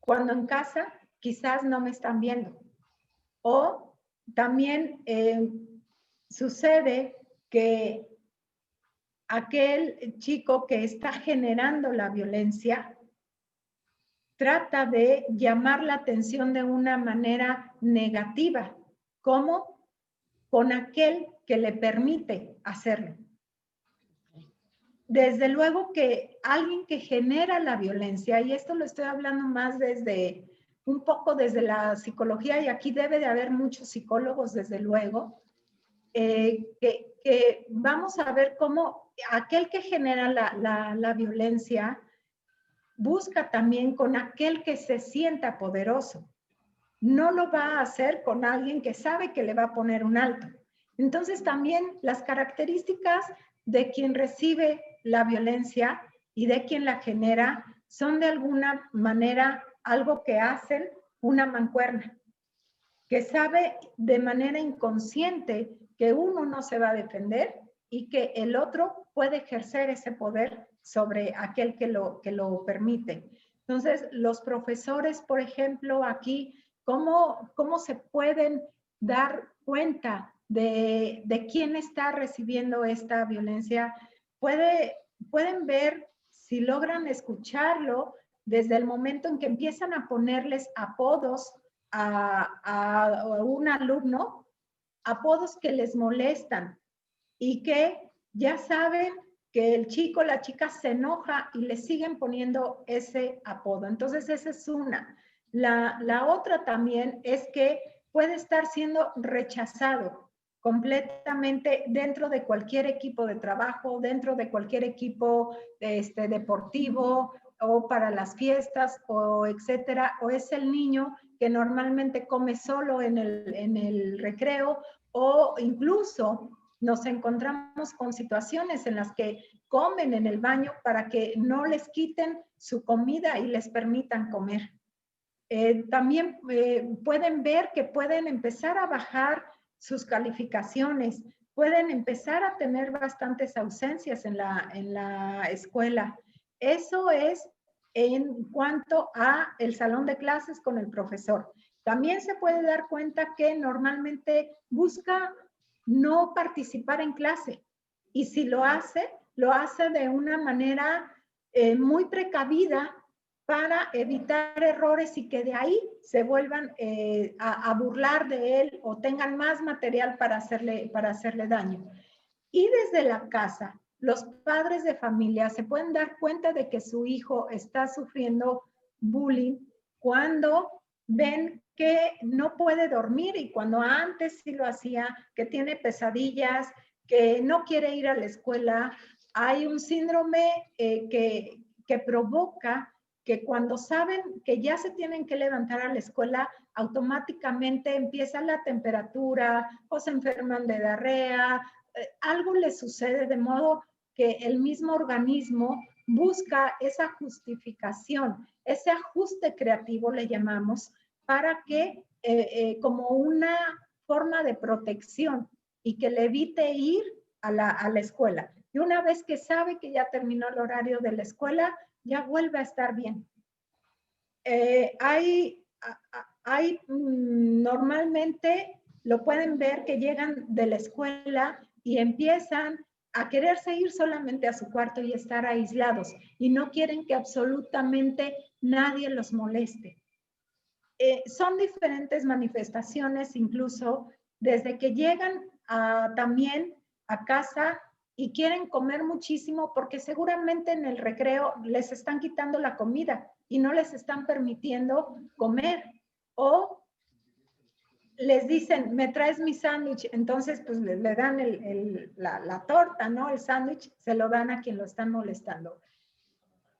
Cuando en casa quizás no me están viendo. O también sucede que aquel chico que está generando la violencia trata de llamar la atención de una manera negativa, como con aquel que le permite hacerlo. Desde luego que alguien que genera la violencia, y esto lo estoy hablando más desde un poco desde la psicología, y aquí debe de haber muchos psicólogos, desde luego, que vamos a ver cómo aquel que genera la violencia busca también con aquel que se sienta poderoso. No lo va a hacer con alguien que sabe que le va a poner un alto. Entonces también las características de quien recibe la violencia y de quien la genera son de alguna manera algo que hacen una mancuerna, que sabe de manera inconsciente que uno no se va a defender y que el otro puede ejercer ese poder sobre aquel que lo permite. Entonces, los profesores, por ejemplo, aquí, ¿cómo se pueden dar cuenta de quién está recibiendo esta violencia? Pueden ver, si logran escucharlo, desde el momento en que empiezan a ponerles apodos a un alumno, apodos que les molestan y que ya saben que el chico, la chica se enoja y le siguen poniendo ese apodo. Entonces, esa es una. La otra también es que puede estar siendo rechazado completamente dentro de cualquier equipo de trabajo, dentro de cualquier equipo deportivo o para las fiestas o etcétera, o es el niño que normalmente come solo en el recreo, o incluso nos encontramos con situaciones en las que comen en el baño para que no les quiten su comida y les permitan comer. También pueden ver que pueden empezar a bajar sus calificaciones, pueden empezar a tener bastantes ausencias en la escuela. Eso es en cuanto a el salón de clases con el profesor. También se puede dar cuenta que normalmente busca no participar en clase, y si lo hace de una manera muy precavida para evitar errores y que de ahí se vuelvan a burlar de él o tengan más material para hacerle daño. Y desde la casa, los padres de familia se pueden dar cuenta de que su hijo está sufriendo bullying cuando ven que no puede dormir, y cuando antes sí lo hacía, que tiene pesadillas, que no quiere ir a la escuela. Hay un síndrome que provoca que cuando saben que ya se tienen que levantar a la escuela, automáticamente empieza la temperatura o se enferman de diarrea, algo les sucede, de modo que el mismo organismo busca esa justificación, ese ajuste creativo le llamamos, para que como una forma de protección y que le evite ir a la escuela. Y una vez que sabe que ya terminó el horario de la escuela, ya vuelve a estar bien. Normalmente lo pueden ver que llegan de la escuela y empiezan a quererse ir solamente a su cuarto y estar aislados, y no quieren que absolutamente nadie los moleste. Son diferentes manifestaciones, incluso desde que llegan también a casa y quieren comer muchísimo porque seguramente en el recreo les están quitando la comida y no les están permitiendo comer. O les dicen, me traes mi sándwich, entonces pues le dan la torta, ¿no? El sándwich se lo dan a quien lo están molestando.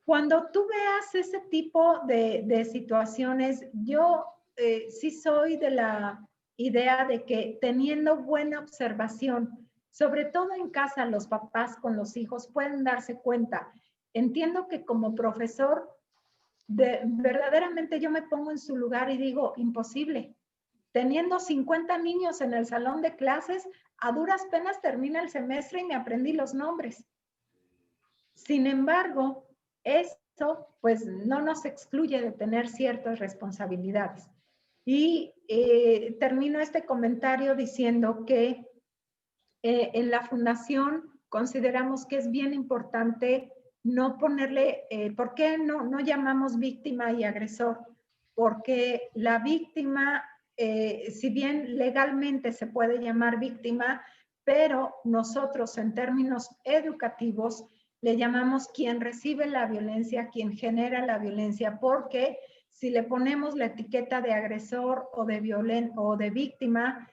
Cuando tú veas ese tipo de situaciones, yo sí soy de la idea de que teniendo buena observación, sobre todo en casa, los papás con los hijos pueden darse cuenta. Entiendo que como profesor, verdaderamente yo me pongo en su lugar y digo, imposible. Teniendo 50 niños en el salón de clases, a duras penas termina el semestre y me aprendí los nombres. Sin embargo, eso pues no nos excluye de tener ciertas responsabilidades. Y termino este comentario diciendo que en la fundación consideramos que es bien importante no ponerle, ¿por qué no llamamos víctima y agresor? Porque la víctima, si bien legalmente se puede llamar víctima, pero nosotros en términos educativos le llamamos quien recibe la violencia, quien genera la violencia, porque si le ponemos la etiqueta de agresor o de víctima,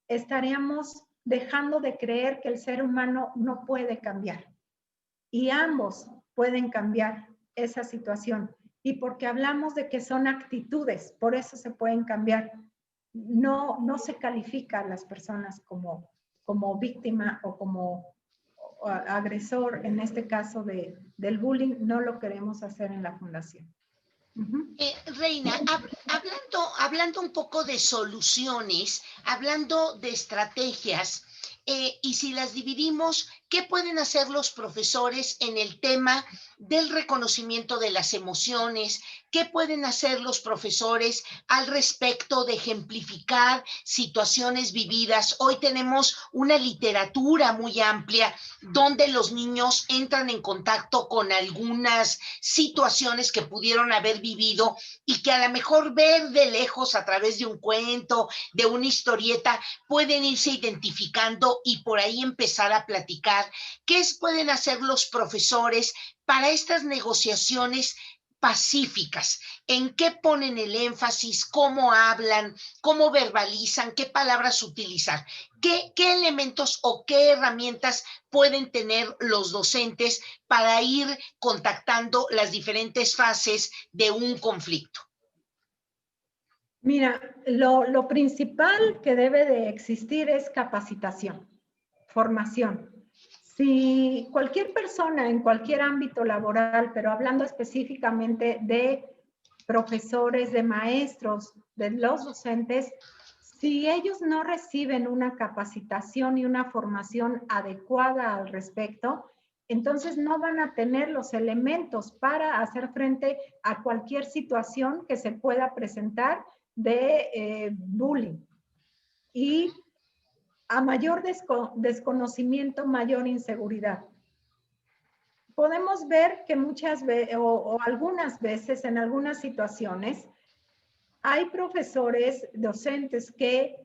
estaríamos dejando de creer que el ser humano no puede cambiar. Y ambos pueden cambiar esa situación. Y porque hablamos de que son actitudes, por eso se pueden cambiar. No se califica a las personas como víctima o como agresor, en este caso del bullying, no lo queremos hacer en la fundación. Reina, hablando un poco de soluciones, hablando de estrategias, y si las dividimos, ¿qué pueden hacer los profesores en el tema del reconocimiento de las emociones? ¿Qué pueden hacer los profesores al respecto de ejemplificar situaciones vividas? Hoy tenemos una literatura muy amplia donde los niños entran en contacto con algunas situaciones que pudieron haber vivido y que a lo mejor ver de lejos a través de un cuento, de una historieta, pueden irse identificando y por ahí empezar a platicar. ¿Qué pueden hacer los profesores para estas negociaciones pacíficas? ¿En qué ponen el énfasis? ¿Cómo hablan? ¿Cómo verbalizan? ¿Qué palabras utilizar? ¿Qué elementos o qué herramientas pueden tener los docentes para ir contactando las diferentes fases de un conflicto? Mira, lo principal que debe de existir es capacitación, formación. Si cualquier persona en cualquier ámbito laboral, pero hablando específicamente de profesores, de maestros, de los docentes, si ellos no reciben una capacitación y una formación adecuada al respecto, entonces no van a tener los elementos para hacer frente a cualquier situación que se pueda presentar de bullying. Y a mayor desconocimiento, mayor inseguridad. Podemos ver que muchas veces o algunas veces en algunas situaciones hay profesores, docentes que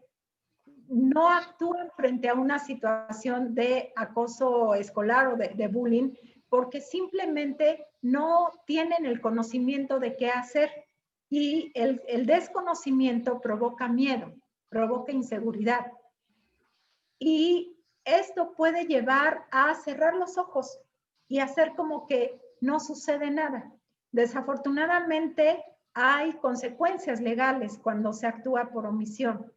no actúan frente a una situación de acoso escolar o de bullying porque simplemente no tienen el conocimiento de qué hacer y el desconocimiento provoca miedo, provoca inseguridad. Y esto puede llevar a cerrar los ojos y hacer como que no sucede nada. Desafortunadamente, hay consecuencias legales cuando se actúa por omisión.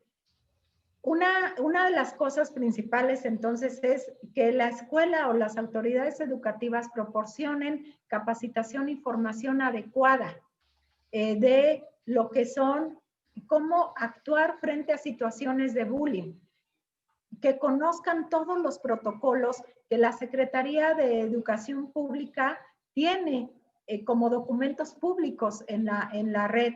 Una de las cosas principales entonces es que la escuela o las autoridades educativas proporcionen capacitación y formación adecuada de lo que son, cómo actuar frente a situaciones de bullying, que conozcan todos los protocolos que la Secretaría de Educación Pública tiene como documentos públicos en la red,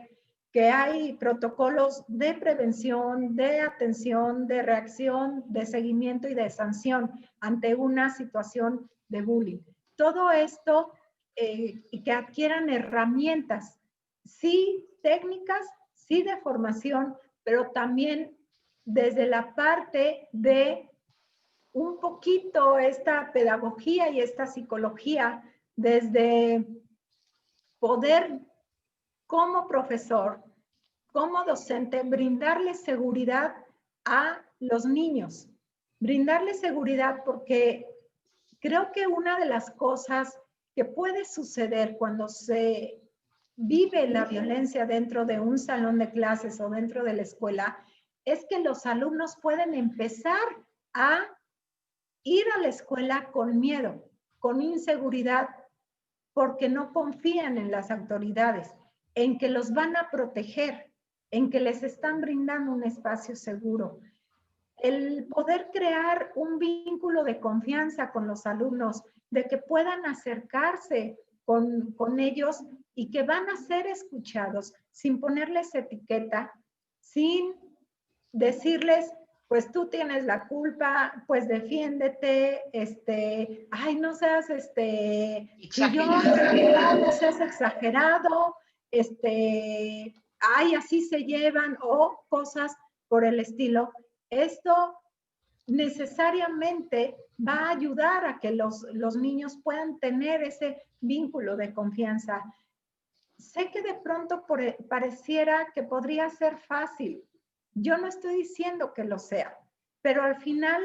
que hay protocolos de prevención, de atención, de reacción, de seguimiento y de sanción ante una situación de bullying. Todo esto y que adquieran herramientas, sí técnicas, sí de formación, pero también desde la parte de un poquito esta pedagogía y esta psicología desde poder como profesor, como docente, brindarles seguridad a los niños. Brindarles seguridad porque creo que una de las cosas que puede suceder cuando se vive la violencia dentro de un salón de clases o dentro de la escuela es que los alumnos pueden empezar a ir a la escuela con miedo, con inseguridad, porque no confían en las autoridades, en que los van a proteger, en que les están brindando un espacio seguro. El poder crear un vínculo de confianza con los alumnos, de que puedan acercarse con ellos y que van a ser escuchados sin ponerles etiqueta, sin decirles, pues tú tienes la culpa, pues defiéndete, ay, no seas, Exagerado. no seas exagerado, ay, así se llevan, o cosas por el estilo. Esto necesariamente va a ayudar a que los niños puedan tener ese vínculo de confianza. Sé que de pronto pareciera que podría ser fácil. Yo no estoy diciendo que lo sea, pero al final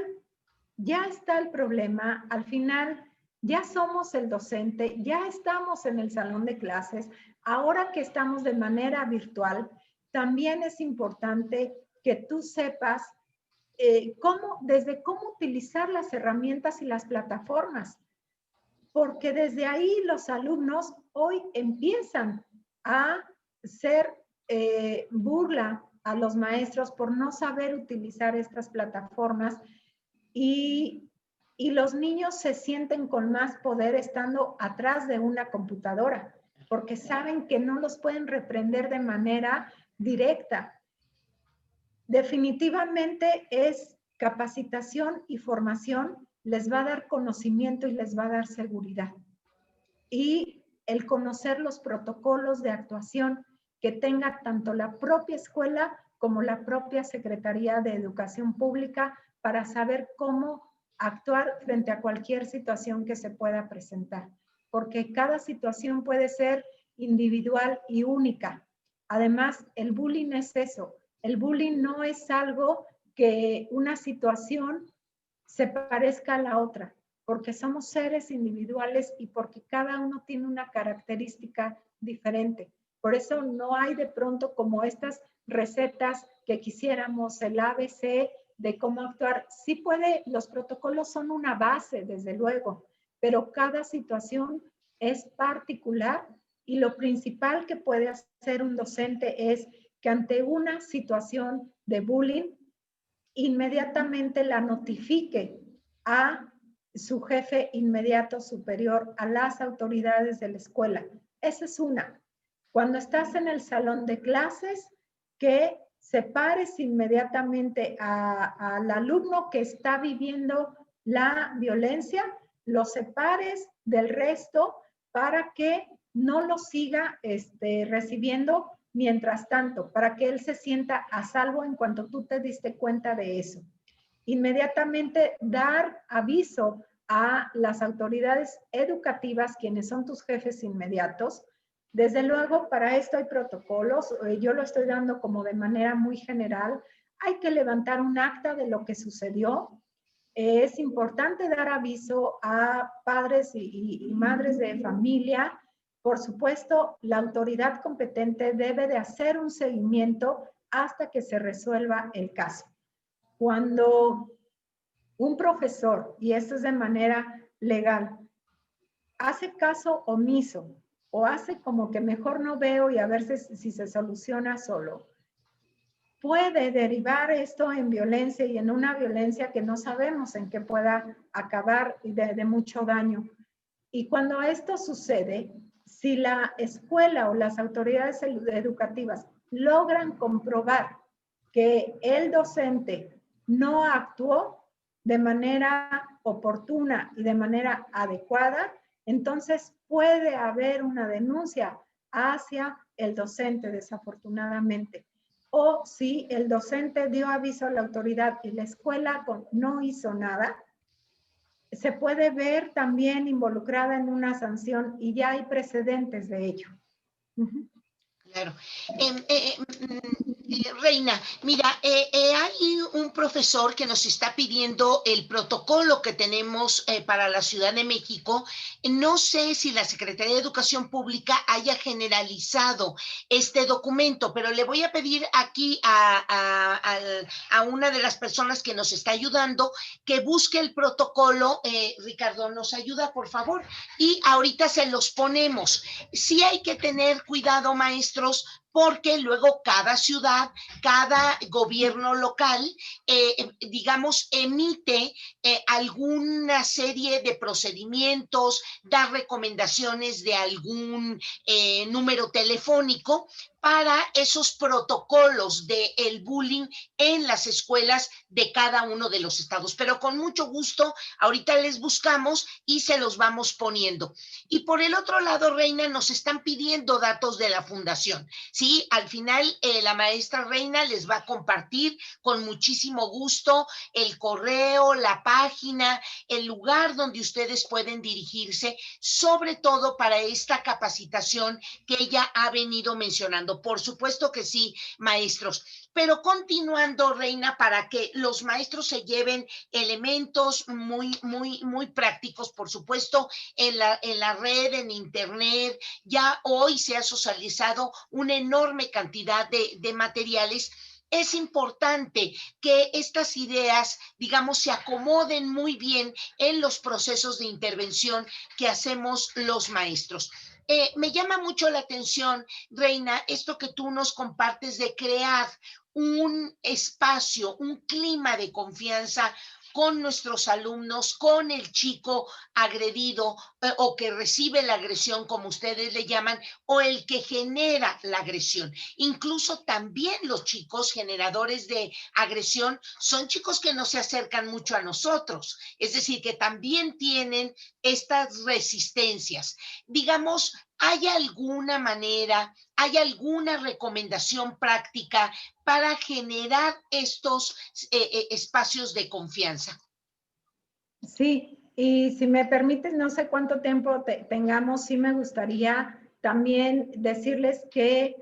ya está el problema, al final ya somos el docente, ya estamos en el salón de clases. Ahora que estamos de manera virtual, también es importante que tú sepas desde cómo utilizar las herramientas y las plataformas, porque desde ahí los alumnos hoy empiezan a ser burla a los maestros por no saber utilizar estas plataformas y los niños se sienten con más poder estando atrás de una computadora, porque saben que no los pueden reprender de manera directa. Definitivamente es capacitación y formación, les va a dar conocimiento y les va a dar seguridad. Y el conocer los protocolos de actuación que tenga tanto la propia escuela como la propia Secretaría de Educación Pública para saber cómo actuar frente a cualquier situación que se pueda presentar, porque cada situación puede ser individual y única. Además, el bullying es eso. El bullying no es algo que una situación se parezca a la otra, porque somos seres individuales y porque cada uno tiene una característica diferente. Por eso no hay de pronto como estas recetas que quisiéramos, el ABC de cómo actuar. Sí puede, los protocolos son una base, desde luego, pero cada situación es particular y lo principal que puede hacer un docente es que ante una situación de bullying, inmediatamente la notifique a su jefe inmediato superior, a las autoridades de la escuela. Esa es una. Cuando estás en el salón de clases, que separes inmediatamente al alumno que está viviendo la violencia, lo separes del resto para que no lo siga recibiendo mientras tanto, para que él se sienta a salvo en cuanto tú te diste cuenta de eso. Inmediatamente dar aviso a las autoridades educativas, quienes son tus jefes inmediatos. Desde luego, para esto hay protocolos, yo lo estoy dando como de manera muy general. Hay que levantar un acta de lo que sucedió. Es importante dar aviso a padres y madres de familia. Por supuesto, la autoridad competente debe de hacer un seguimiento hasta que se resuelva el caso. Cuando un profesor, y esto es de manera legal, hace caso omiso o hace como que mejor no veo y a ver si se soluciona solo, puede derivar esto en violencia y en una violencia que no sabemos en qué pueda acabar de mucho daño. Y cuando esto sucede, si la escuela o las autoridades educativas logran comprobar que el docente no actuó de manera oportuna y de manera adecuada, entonces puede haber una denuncia hacia el docente, desafortunadamente. O si el docente dio aviso a la autoridad y la escuela no hizo nada, se puede ver también involucrada en una sanción y ya hay precedentes de ello. Claro. Reina, mira, hay un profesor que nos está pidiendo el protocolo que tenemos para la Ciudad de México. No sé si la Secretaría de Educación Pública haya generalizado este documento, pero le voy a pedir aquí a una de las personas que nos está ayudando que busque el protocolo. Ricardo, ¿nos ayuda, por favor? Y ahorita se los ponemos. Sí hay que tener cuidado, maestros, porque luego cada ciudad, cada gobierno local, digamos, emite alguna serie de procedimientos, da recomendaciones de algún número telefónico para esos protocolos del bullying en las escuelas de cada uno de los estados. Pero con mucho gusto, ahorita les buscamos y se los vamos poniendo. Y por el otro lado, Reina, nos están pidiendo datos de la fundación. Sí, al final la maestra Reina les va a compartir con muchísimo gusto el correo, la página, el lugar donde ustedes pueden dirigirse, sobre todo para esta capacitación que ella ha venido mencionando. Por supuesto que sí, maestros. Pero continuando, Reina, para que los maestros se lleven elementos muy prácticos, por supuesto, en la red, en internet, ya hoy se ha socializado una enorme cantidad de materiales. Es importante que estas ideas, digamos, se acomoden muy bien en los procesos de intervención que hacemos los maestros. Me llama mucho la atención, Reina, esto que tú nos compartes de crear un espacio, un clima de confianza con nuestros alumnos, con el chico agredido o que recibe la agresión, como ustedes le llaman, o el que genera la agresión. Incluso también los chicos generadores de agresión son chicos que no se acercan mucho a nosotros, es decir, que también tienen estas resistencias. Digamos, ¿hay alguna manera, hay alguna recomendación práctica para generar estos espacios de confianza? Sí, y si me permites, no sé cuánto tiempo tengamos, sí me gustaría también decirles que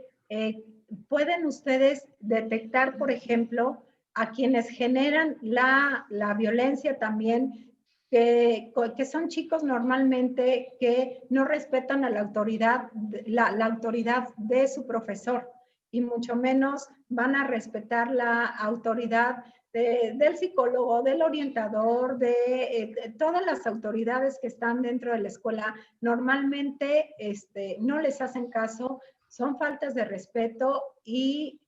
pueden ustedes detectar, por ejemplo, a quienes generan la violencia también, que son chicos normalmente que no respetan a la autoridad, la autoridad de su profesor, y mucho menos van a respetar la autoridad del psicólogo, del orientador, de todas las autoridades que están dentro de la escuela. Normalmente no les hacen caso, son faltas de respeto y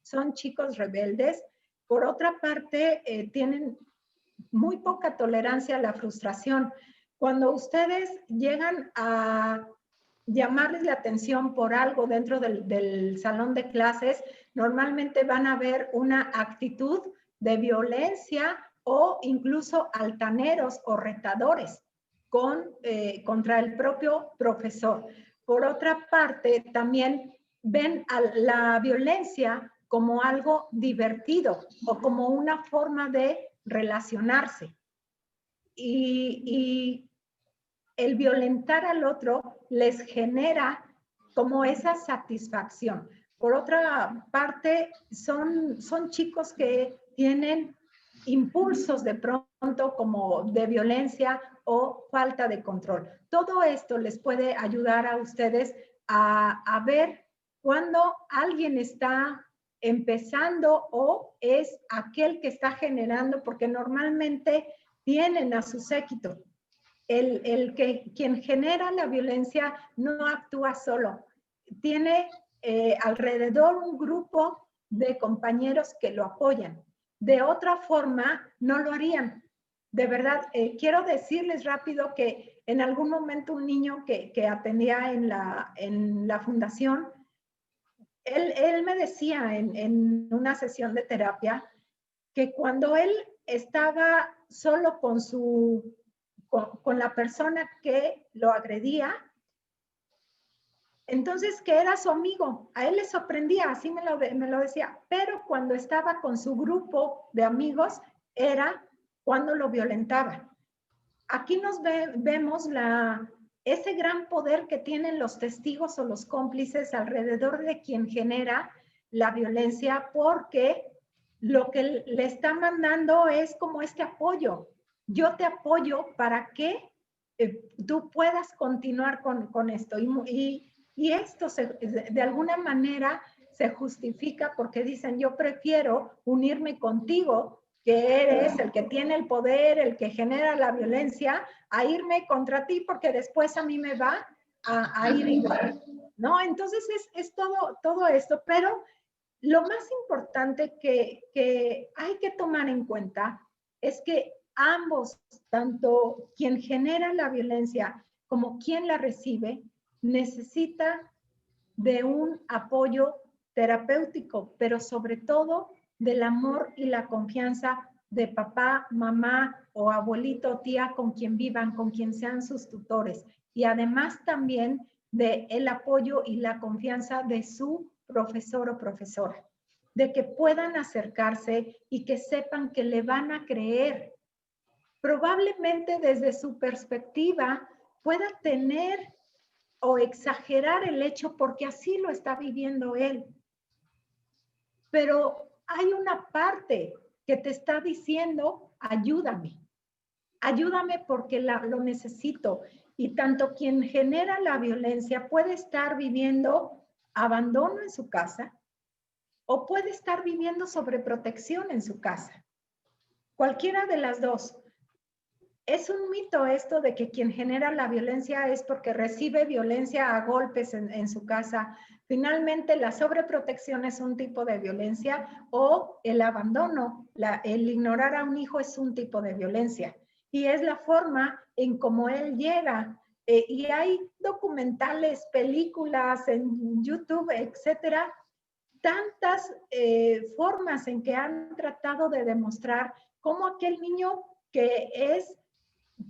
son chicos rebeldes. Por otra parte, tienen muy poca tolerancia a la frustración. Cuando ustedes llegan a llamarles la atención por algo dentro del salón de clases, normalmente van a ver una actitud de violencia o incluso altaneros o retadores contra el propio profesor. Por otra parte, también ven a la violencia como algo divertido o como una forma de relacionarse. Y el violentar al otro les genera como esa satisfacción. Por otra parte, son chicos que tienen impulsos de pronto como de violencia o falta de control. Todo esto les puede ayudar a ustedes a ver cuando alguien está empezando o es aquel que está generando, porque normalmente tienen a su séquito. Quien genera la violencia no actúa solo, tiene alrededor un grupo de compañeros que lo apoyan. De otra forma, no lo harían. De verdad, quiero decirles rápido que en algún momento un niño que atendía en la fundación, él me decía en una sesión de terapia que cuando él estaba solo con la persona que lo agredía, entonces que era su amigo. A él le sorprendía, así me lo decía, pero cuando estaba con su grupo de amigos era cuando lo violentaba. aquí vemos ese gran poder que tienen los testigos o los cómplices alrededor de quien genera la violencia, porque lo que le está mandando es como este apoyo. Yo te apoyo para que tú puedas continuar con esto. Y esto de alguna manera se justifica porque dicen, yo prefiero unirme contigo, que eres el que tiene el poder, el que genera la violencia, a irme contra ti porque después a mí me va a ir igual, ¿no? Entonces es todo esto, pero lo más importante que hay que tomar en cuenta es que ambos, tanto quien genera la violencia como quien la recibe, necesita de un apoyo terapéutico, pero sobre todo del amor y la confianza de papá, mamá o abuelito o tía con quien vivan, con quien sean sus tutores. Y además también de el apoyo y la confianza de su profesor o profesora, de que puedan acercarse y que sepan que le van a creer. Probablemente desde su perspectiva pueda tener o exagerar el hecho porque así lo está viviendo él. Pero hay una parte que te está diciendo, ayúdame, ayúdame porque lo necesito. Y tanto quien genera la violencia puede estar viviendo abandono en su casa o puede estar viviendo sobreprotección en su casa. Cualquiera de las dos. Es un mito esto de que quien genera la violencia es porque recibe violencia a golpes en su casa. Finalmente, la sobreprotección es un tipo de violencia o el abandono, el ignorar a un hijo es un tipo de violencia. Y es la forma en cómo él llega. Y hay documentales, películas en YouTube, etcétera, tantas formas en que han tratado de demostrar cómo aquel niño que es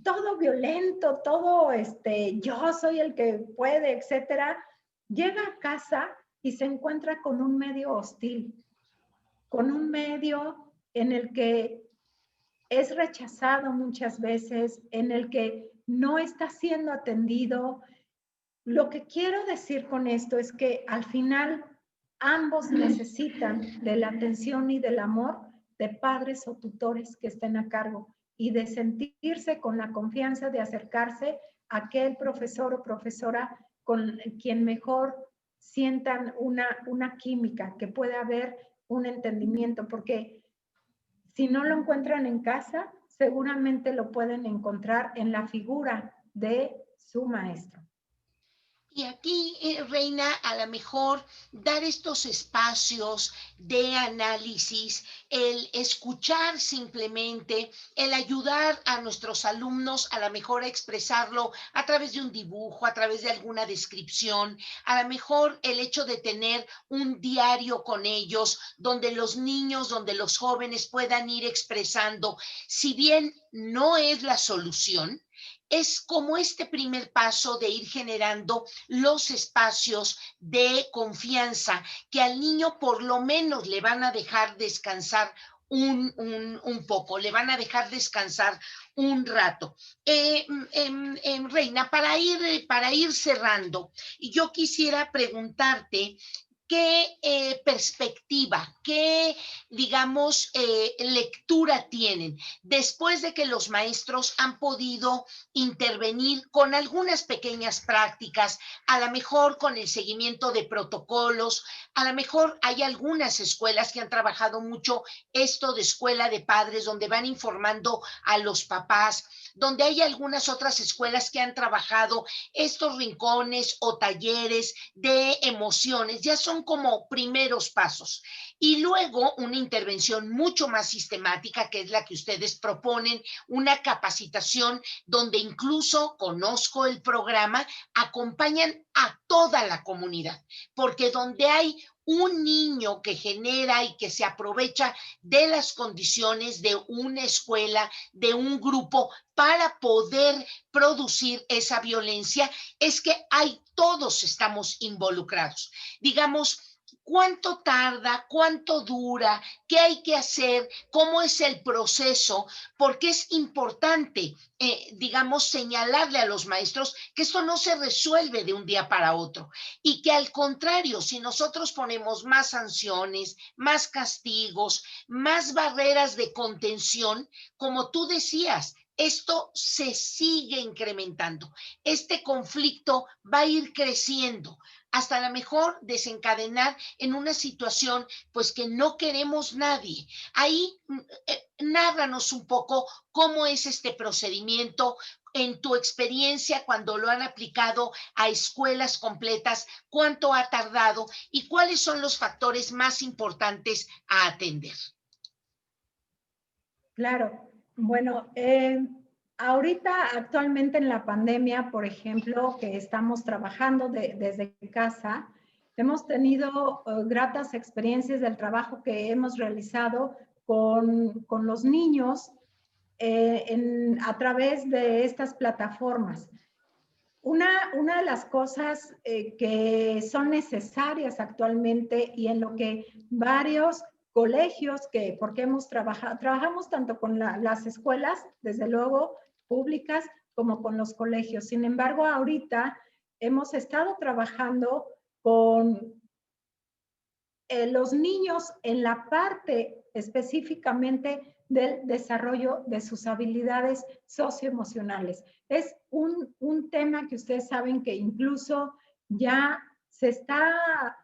todo violento, todo yo soy el que puede, etcétera, llega a casa y se encuentra con un medio hostil, con un medio en el que es rechazado muchas veces, en el que no está siendo atendido. Lo que quiero decir con esto es que al final ambos necesitan de la atención y del amor de padres o tutores que estén a cargo y de sentirse con la confianza de acercarse a aquel profesor o profesora con quien mejor sientan una química, que pueda haber un entendimiento, porque si no lo encuentran en casa, seguramente lo pueden encontrar en la figura de su maestro. Y aquí, Reina, a lo mejor dar estos espacios de análisis, el escuchar simplemente, el ayudar a nuestros alumnos a lo mejor a expresarlo a través de un dibujo, a través de alguna descripción, a lo mejor el hecho de tener un diario con ellos, donde los niños, donde los jóvenes puedan ir expresando, si bien no es la solución, es como este primer paso de ir generando los espacios de confianza que al niño por lo menos le van a dejar descansar un poco, le van a dejar descansar un rato. Reina, para ir cerrando, yo quisiera preguntarte qué perspectiva, qué, digamos, lectura tienen después de que los maestros han podido intervenir con algunas pequeñas prácticas, a lo mejor con el seguimiento de protocolos, a lo mejor hay algunas escuelas que han trabajado mucho esto de escuela de padres, donde van informando a los papás, donde hay algunas otras escuelas que han trabajado estos rincones o talleres de emociones, ya son como primeros pasos. Y luego una intervención mucho más sistemática, que es la que ustedes proponen, una capacitación donde incluso conozco el programa, acompañan a toda la comunidad, porque donde hay un niño que genera y que se aprovecha de las condiciones de una escuela, de un grupo, para poder producir esa violencia, es que hay todos estamos involucrados. Digamos, cuánto tarda, cuánto dura, qué hay que hacer, cómo es el proceso, porque es importante, digamos, señalarle a los maestros que esto no se resuelve de un día para otro y que al contrario, si nosotros ponemos más sanciones, más castigos, más barreras de contención, como tú decías, esto se sigue incrementando. Este conflicto va a ir creciendo hasta a lo mejor desencadenar en una situación pues que no queremos nadie. Ahí nárranos un poco cómo es este procedimiento en tu experiencia cuando lo han aplicado a escuelas completas, cuánto ha tardado y cuáles son los factores más importantes a atender. Claro, bueno, ahorita actualmente en la pandemia, por ejemplo, que estamos trabajando desde casa, hemos tenido gratas experiencias del trabajo que hemos realizado con los niños a través de estas plataformas. Una de las cosas que son necesarias actualmente y en lo que varios colegios, porque hemos trabajamos tanto con las escuelas, desde luego, públicas, como con los colegios. Sin embargo, ahorita hemos estado trabajando con los niños en la parte específicamente del desarrollo de sus habilidades socioemocionales. Es un tema que ustedes saben que incluso ya se está,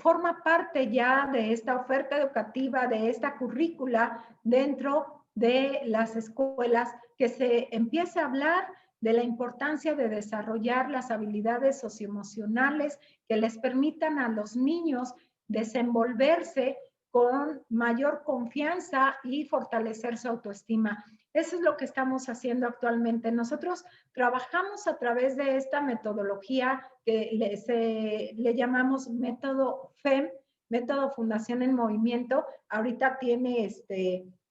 forma parte ya de esta oferta educativa, de esta currícula dentro de las escuelas, que se empiece a hablar de la importancia de desarrollar las habilidades socioemocionales que les permitan a los niños desenvolverse con mayor confianza y fortalecer su autoestima. Eso es lo que estamos haciendo actualmente. Nosotros trabajamos a través de esta metodología que le llamamos método FEM, método Fundación en Movimiento. Ahorita tiene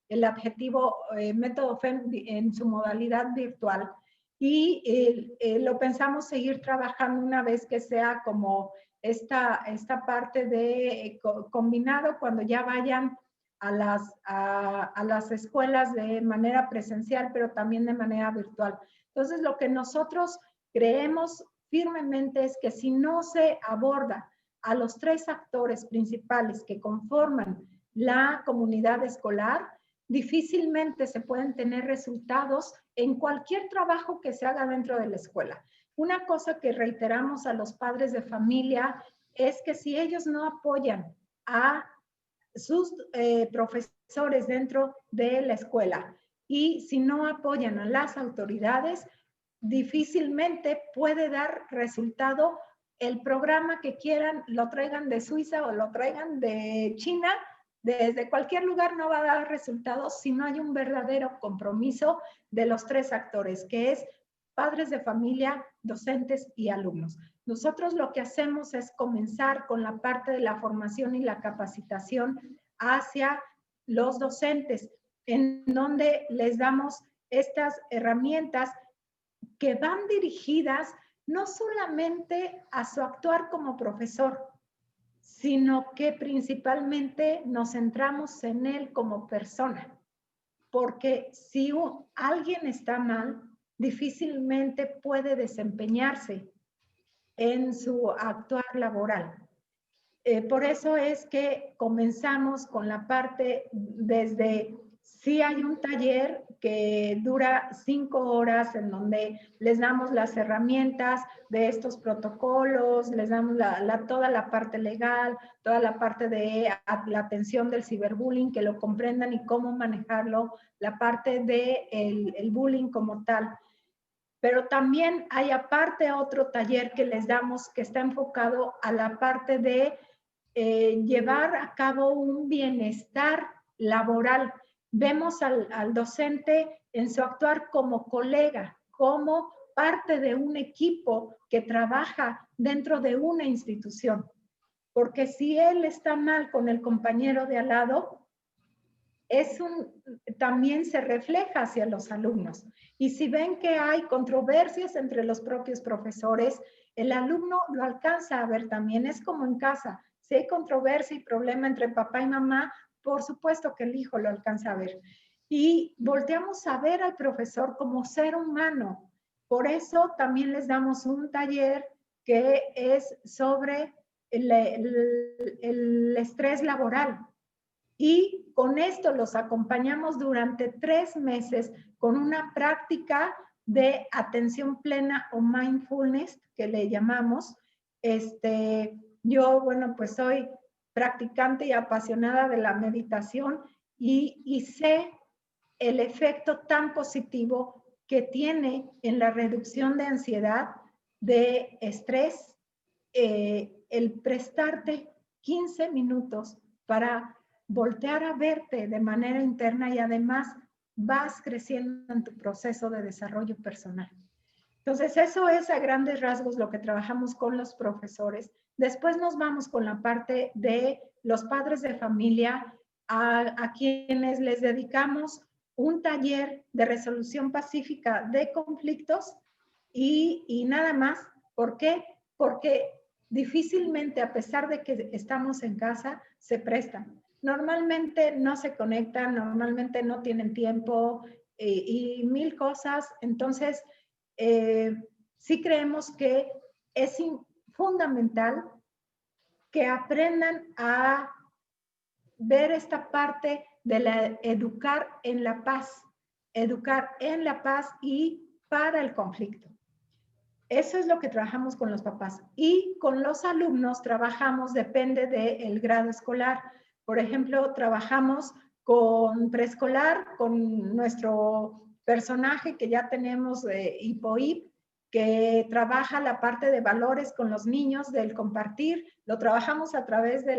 el adjetivo método FEM en su modalidad virtual. Y lo pensamos seguir trabajando una vez que sea como esta parte de combinado cuando ya vayan a las escuelas de manera presencial, pero también de manera virtual. Entonces, lo que nosotros creemos firmemente es que si no se aborda a los tres actores principales que conforman la comunidad escolar, difícilmente se pueden tener resultados en cualquier trabajo que se haga dentro de la escuela. Una cosa que reiteramos a los padres de familia es que si ellos no apoyan a sus profesores dentro de la escuela y si no apoyan a las autoridades, difícilmente puede dar resultado el programa que quieran, lo traigan de Suiza o lo traigan de China, desde cualquier lugar no va a dar resultados si no hay un verdadero compromiso de los tres actores, que es padres de familia, docentes y alumnos. Nosotros lo que hacemos es comenzar con la parte de la formación y la capacitación hacia los docentes, en donde les damos estas herramientas que van dirigidas no solamente a su actuar como profesor, sino que principalmente nos centramos en él como persona. Porque si alguien está mal, difícilmente puede desempeñarse en su actuar laboral. Por eso es que comenzamos con la parte desde, sí hay un taller que dura 5 horas en donde les damos las herramientas de estos protocolos, les damos toda la parte legal, toda la parte de la atención del ciberbullying, que lo comprendan y cómo manejarlo, la parte de el bullying como tal. Pero también hay aparte otro taller que les damos que está enfocado a la parte de llevar a cabo un bienestar laboral. Vemos al docente en su actuar como colega, como parte de un equipo que trabaja dentro de una institución. Porque si él está mal con el compañero de al lado, también se refleja hacia los alumnos. Y si ven que hay controversias entre los propios profesores, el alumno lo alcanza a ver también, es como en casa. Si hay controversia y problema entre papá y mamá, por supuesto que el hijo lo alcanza a ver. Y volteamos a ver al profesor como ser humano. Por eso también les damos un taller que es sobre el estrés laboral. Y con esto los acompañamos durante 3 meses con una práctica de atención plena o mindfulness, que le llamamos. Yo, bueno, pues soy practicante y apasionada de la meditación y sé el efecto tan positivo que tiene en la reducción de ansiedad, de estrés, el prestarte 15 minutos para voltear a verte de manera interna y además vas creciendo en tu proceso de desarrollo personal. Entonces, eso es a grandes rasgos lo que trabajamos con los profesores. Después nos vamos con la parte de los padres de familia, a quienes les dedicamos un taller de resolución pacífica de conflictos y nada más. ¿Por qué? Porque difícilmente, a pesar de que estamos en casa, se prestan. Normalmente no se conectan, normalmente no tienen tiempo y mil cosas. Entonces, sí creemos que es fundamental que aprendan a ver esta parte de educar en la paz y para el conflicto. Eso es lo que trabajamos con los papás. Y con los alumnos trabajamos, depende del grado escolar. Por ejemplo, trabajamos con preescolar, con nuestro personaje que ya tenemos de HIPOIP, que trabaja la parte de valores con los niños, del compartir. Lo trabajamos a través de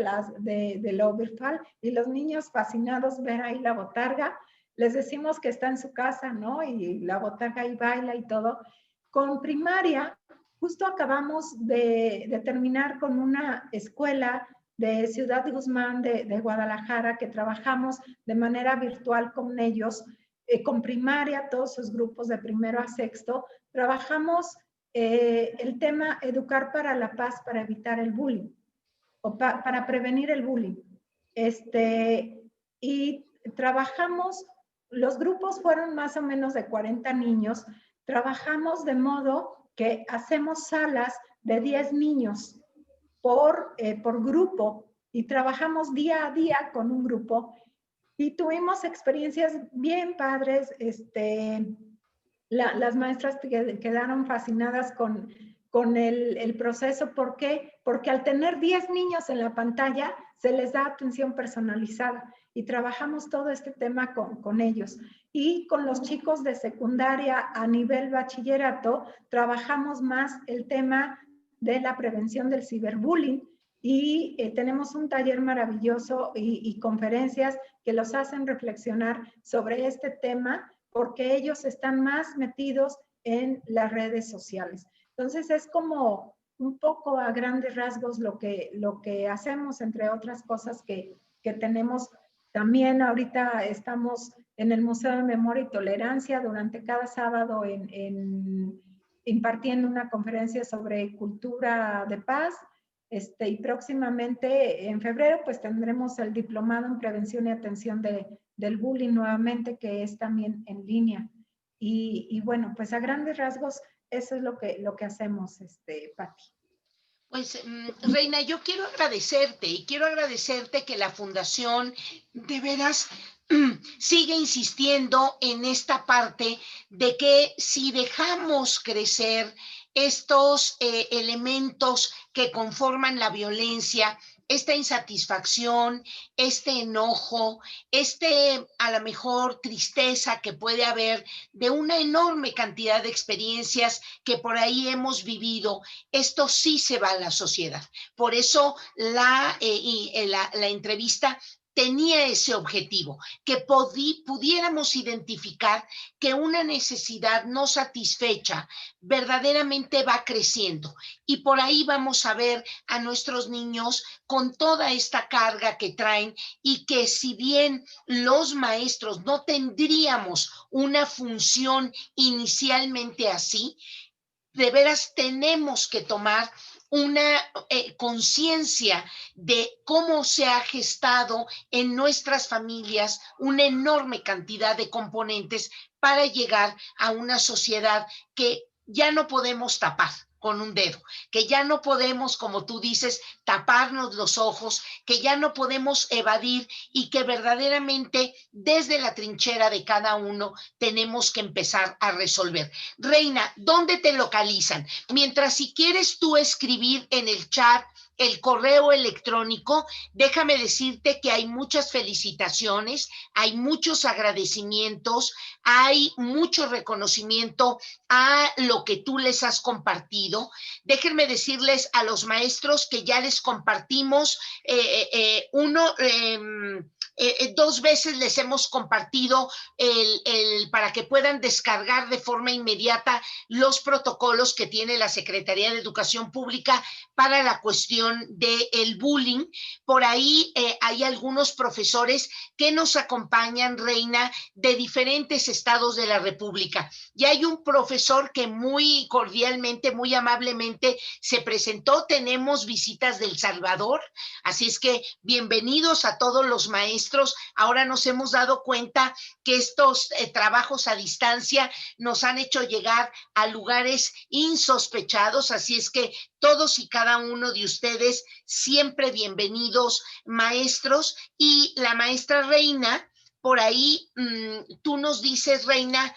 lo virtual y los niños fascinados ver ahí la botarga. Les decimos que está en su casa, ¿no? Y la botarga ahí baila y todo. Con primaria, justo acabamos de terminar con una escuela de Ciudad de Guzmán, de Guadalajara, que trabajamos de manera virtual con ellos, con primaria, todos sus grupos de primero a sexto. Trabajamos el tema educar para la paz, para evitar el bullying, o para prevenir el bullying. Y trabajamos, los grupos fueron más o menos de 40 niños. Trabajamos de modo que hacemos salas de 10 niños por grupo y trabajamos día a día con un grupo y tuvimos experiencias bien padres. Las maestras quedaron fascinadas con el proceso. ¿Por qué? Porque al tener 10 niños en la pantalla, se les da atención personalizada y trabajamos todo este tema con ellos. Y con los chicos de secundaria a nivel bachillerato, trabajamos más el tema de la prevención del ciberbullying y tenemos un taller maravilloso y conferencias que los hacen reflexionar sobre este tema porque ellos están más metidos en las redes sociales. Entonces es como un poco a grandes rasgos lo que hacemos, entre otras cosas que tenemos. También ahorita estamos en el Museo de Memoria y Tolerancia durante cada sábado impartiendo una conferencia sobre cultura de paz. Y próximamente en febrero pues tendremos el diplomado en prevención y atención del bullying nuevamente, que es también en línea. Y bueno, pues a grandes rasgos eso es lo que hacemos, Pati. Pues, Reina, yo quiero agradecerte que la Fundación de veras sigue insistiendo en esta parte de que si dejamos crecer estos elementos que conforman la violencia, esta insatisfacción, este enojo, a lo mejor tristeza que puede haber de una enorme cantidad de experiencias que por ahí hemos vivido, esto sí se va a la sociedad. Por eso la entrevista tenía ese objetivo, que pudiéramos identificar que una necesidad no satisfecha verdaderamente va creciendo y por ahí vamos a ver a nuestros niños con toda esta carga que traen y que si bien los maestros no tendríamos una función inicialmente así, de veras tenemos que tomar una conciencia de cómo se ha gestado en nuestras familias una enorme cantidad de componentes para llegar a una sociedad que ya no podemos tapar con un dedo, que ya no podemos, como tú dices, taparnos los ojos, que ya no podemos evadir y que verdaderamente desde la trinchera de cada uno tenemos que empezar a resolver. Reina, ¿dónde te localizan? Mientras si quieres tú escribir en el chat el correo electrónico, déjame decirte que hay muchas felicitaciones, hay muchos agradecimientos, hay mucho reconocimiento a lo que tú les has compartido. Déjenme decirles a los maestros que ya les compartimos dos veces les hemos compartido para que puedan descargar de forma inmediata los protocolos que tiene la Secretaría de Educación Pública para la cuestión del bullying. Por ahí hay algunos profesores que nos acompañan, Reina, de diferentes estados de la República. Y hay un profesor que muy cordialmente, muy amablemente se presentó. Tenemos visitas del Salvador, así es que bienvenidos a todos los maestros. Ahora nos hemos dado cuenta que estos trabajos a distancia nos han hecho llegar a lugares insospechados, así es que todos y cada uno de ustedes siempre bienvenidos, maestros. Y la maestra Reina, por ahí tú nos dices, Reina,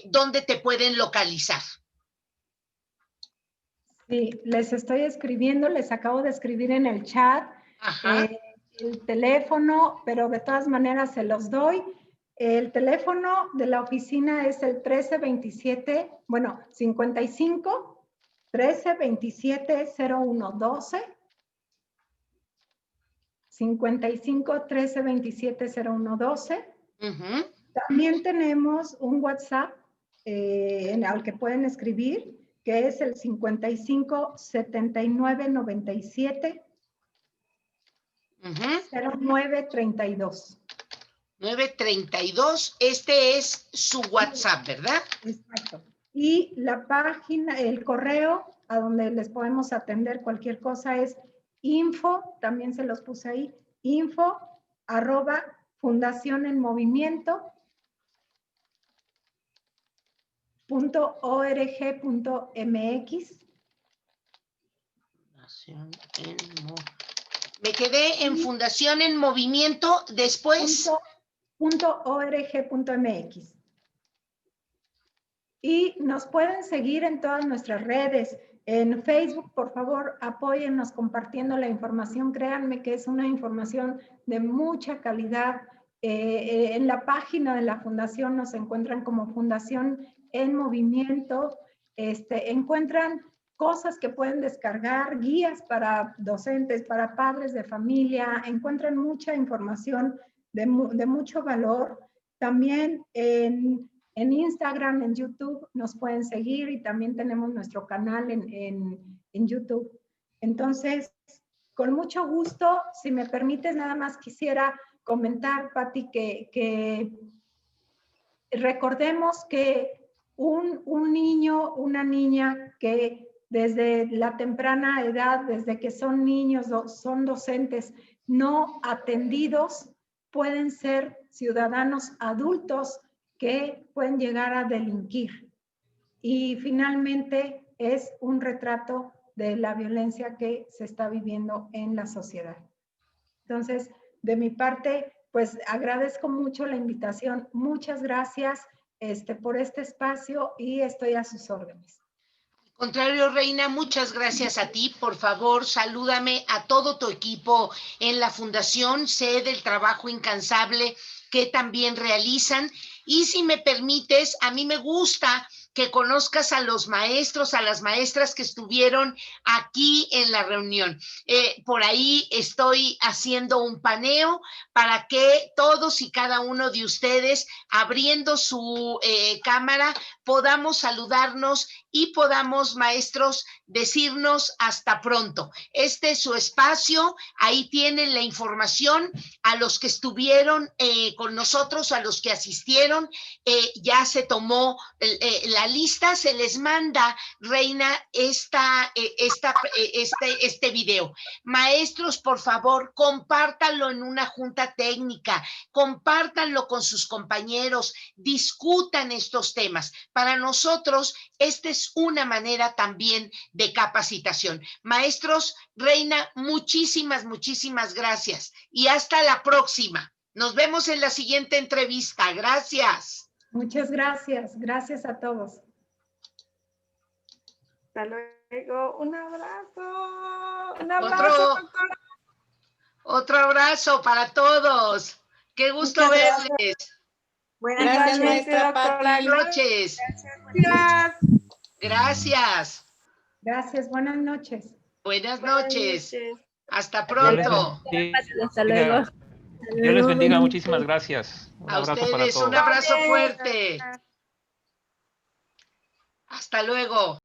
dónde te pueden localizar. Sí, les estoy escribiendo, les acabo de escribir en el chat el teléfono, pero de todas maneras se los doy. El teléfono de la oficina es el 1327, bueno, 55 1327 0112. 55 1327 0112. También tenemos un WhatsApp al que pueden escribir, que es el 55 79 97 0932. 932, este es su WhatsApp, ¿verdad? Exacto. Y la página, el correo a donde les podemos atender cualquier cosa es info, también se los puse ahí, info@fundacionenmovimiento.org.mx. Me quedé en Fundación en Movimiento, después .org.mx. Y nos pueden seguir en todas nuestras redes. En Facebook, por favor, apóyennos compartiendo la información. Créanme que es una información de mucha calidad. En la página de la Fundación nos encuentran como Fundación en Movimiento. Encuentran cosas que pueden descargar, guías para docentes, para padres de familia. Encuentran mucha información de mucho valor. También en Instagram, en YouTube nos pueden seguir y también tenemos nuestro canal en YouTube. Entonces, con mucho gusto, si me permites, nada más quisiera comentar, Pati, que recordemos que un niño, una niña que desde la temprana edad, desde que son niños, son docentes no atendidos, pueden ser ciudadanos adultos que pueden llegar a delinquir. Y finalmente es un retrato de la violencia que se está viviendo en la sociedad. Entonces, de mi parte, pues agradezco mucho la invitación. Muchas gracias por este espacio y estoy a sus órdenes. Al contrario, Reina, muchas gracias a ti. Por favor, salúdame a todo tu equipo en la Fundación. Sé del trabajo incansable que también realizan. Y si me permites, a mí me gusta que conozcas a los maestros, a las maestras que estuvieron aquí en la reunión. Por ahí estoy haciendo un paneo para que todos y cada uno de ustedes, abriendo su cámara, podamos saludarnos y podamos, maestros, decirnos hasta pronto. Este es su espacio, ahí tienen la información. A los que estuvieron con nosotros, a los que asistieron, ya se tomó la la lista se les manda, Reina, este video. Maestros, por favor, compártanlo en una junta técnica, compártanlo con sus compañeros, discutan estos temas. Para nosotros, esta es una manera también de capacitación. Maestros, Reina, muchísimas gracias y hasta la próxima. Nos vemos en la siguiente entrevista. Gracias. Muchas gracias. Gracias a todos. Hasta luego. Un abrazo. Un abrazo, doctora. Otro abrazo para todos. Qué gusto verles. Buenas noches, maestra Pati. Buenas noches. Gracias. Gracias. Gracias. Buenas noches. Buenas noches. Hasta pronto. Hasta luego. Dios les bendiga, muchísimas gracias. Un A abrazo para ustedes, todos. un abrazo fuerte. Hasta luego.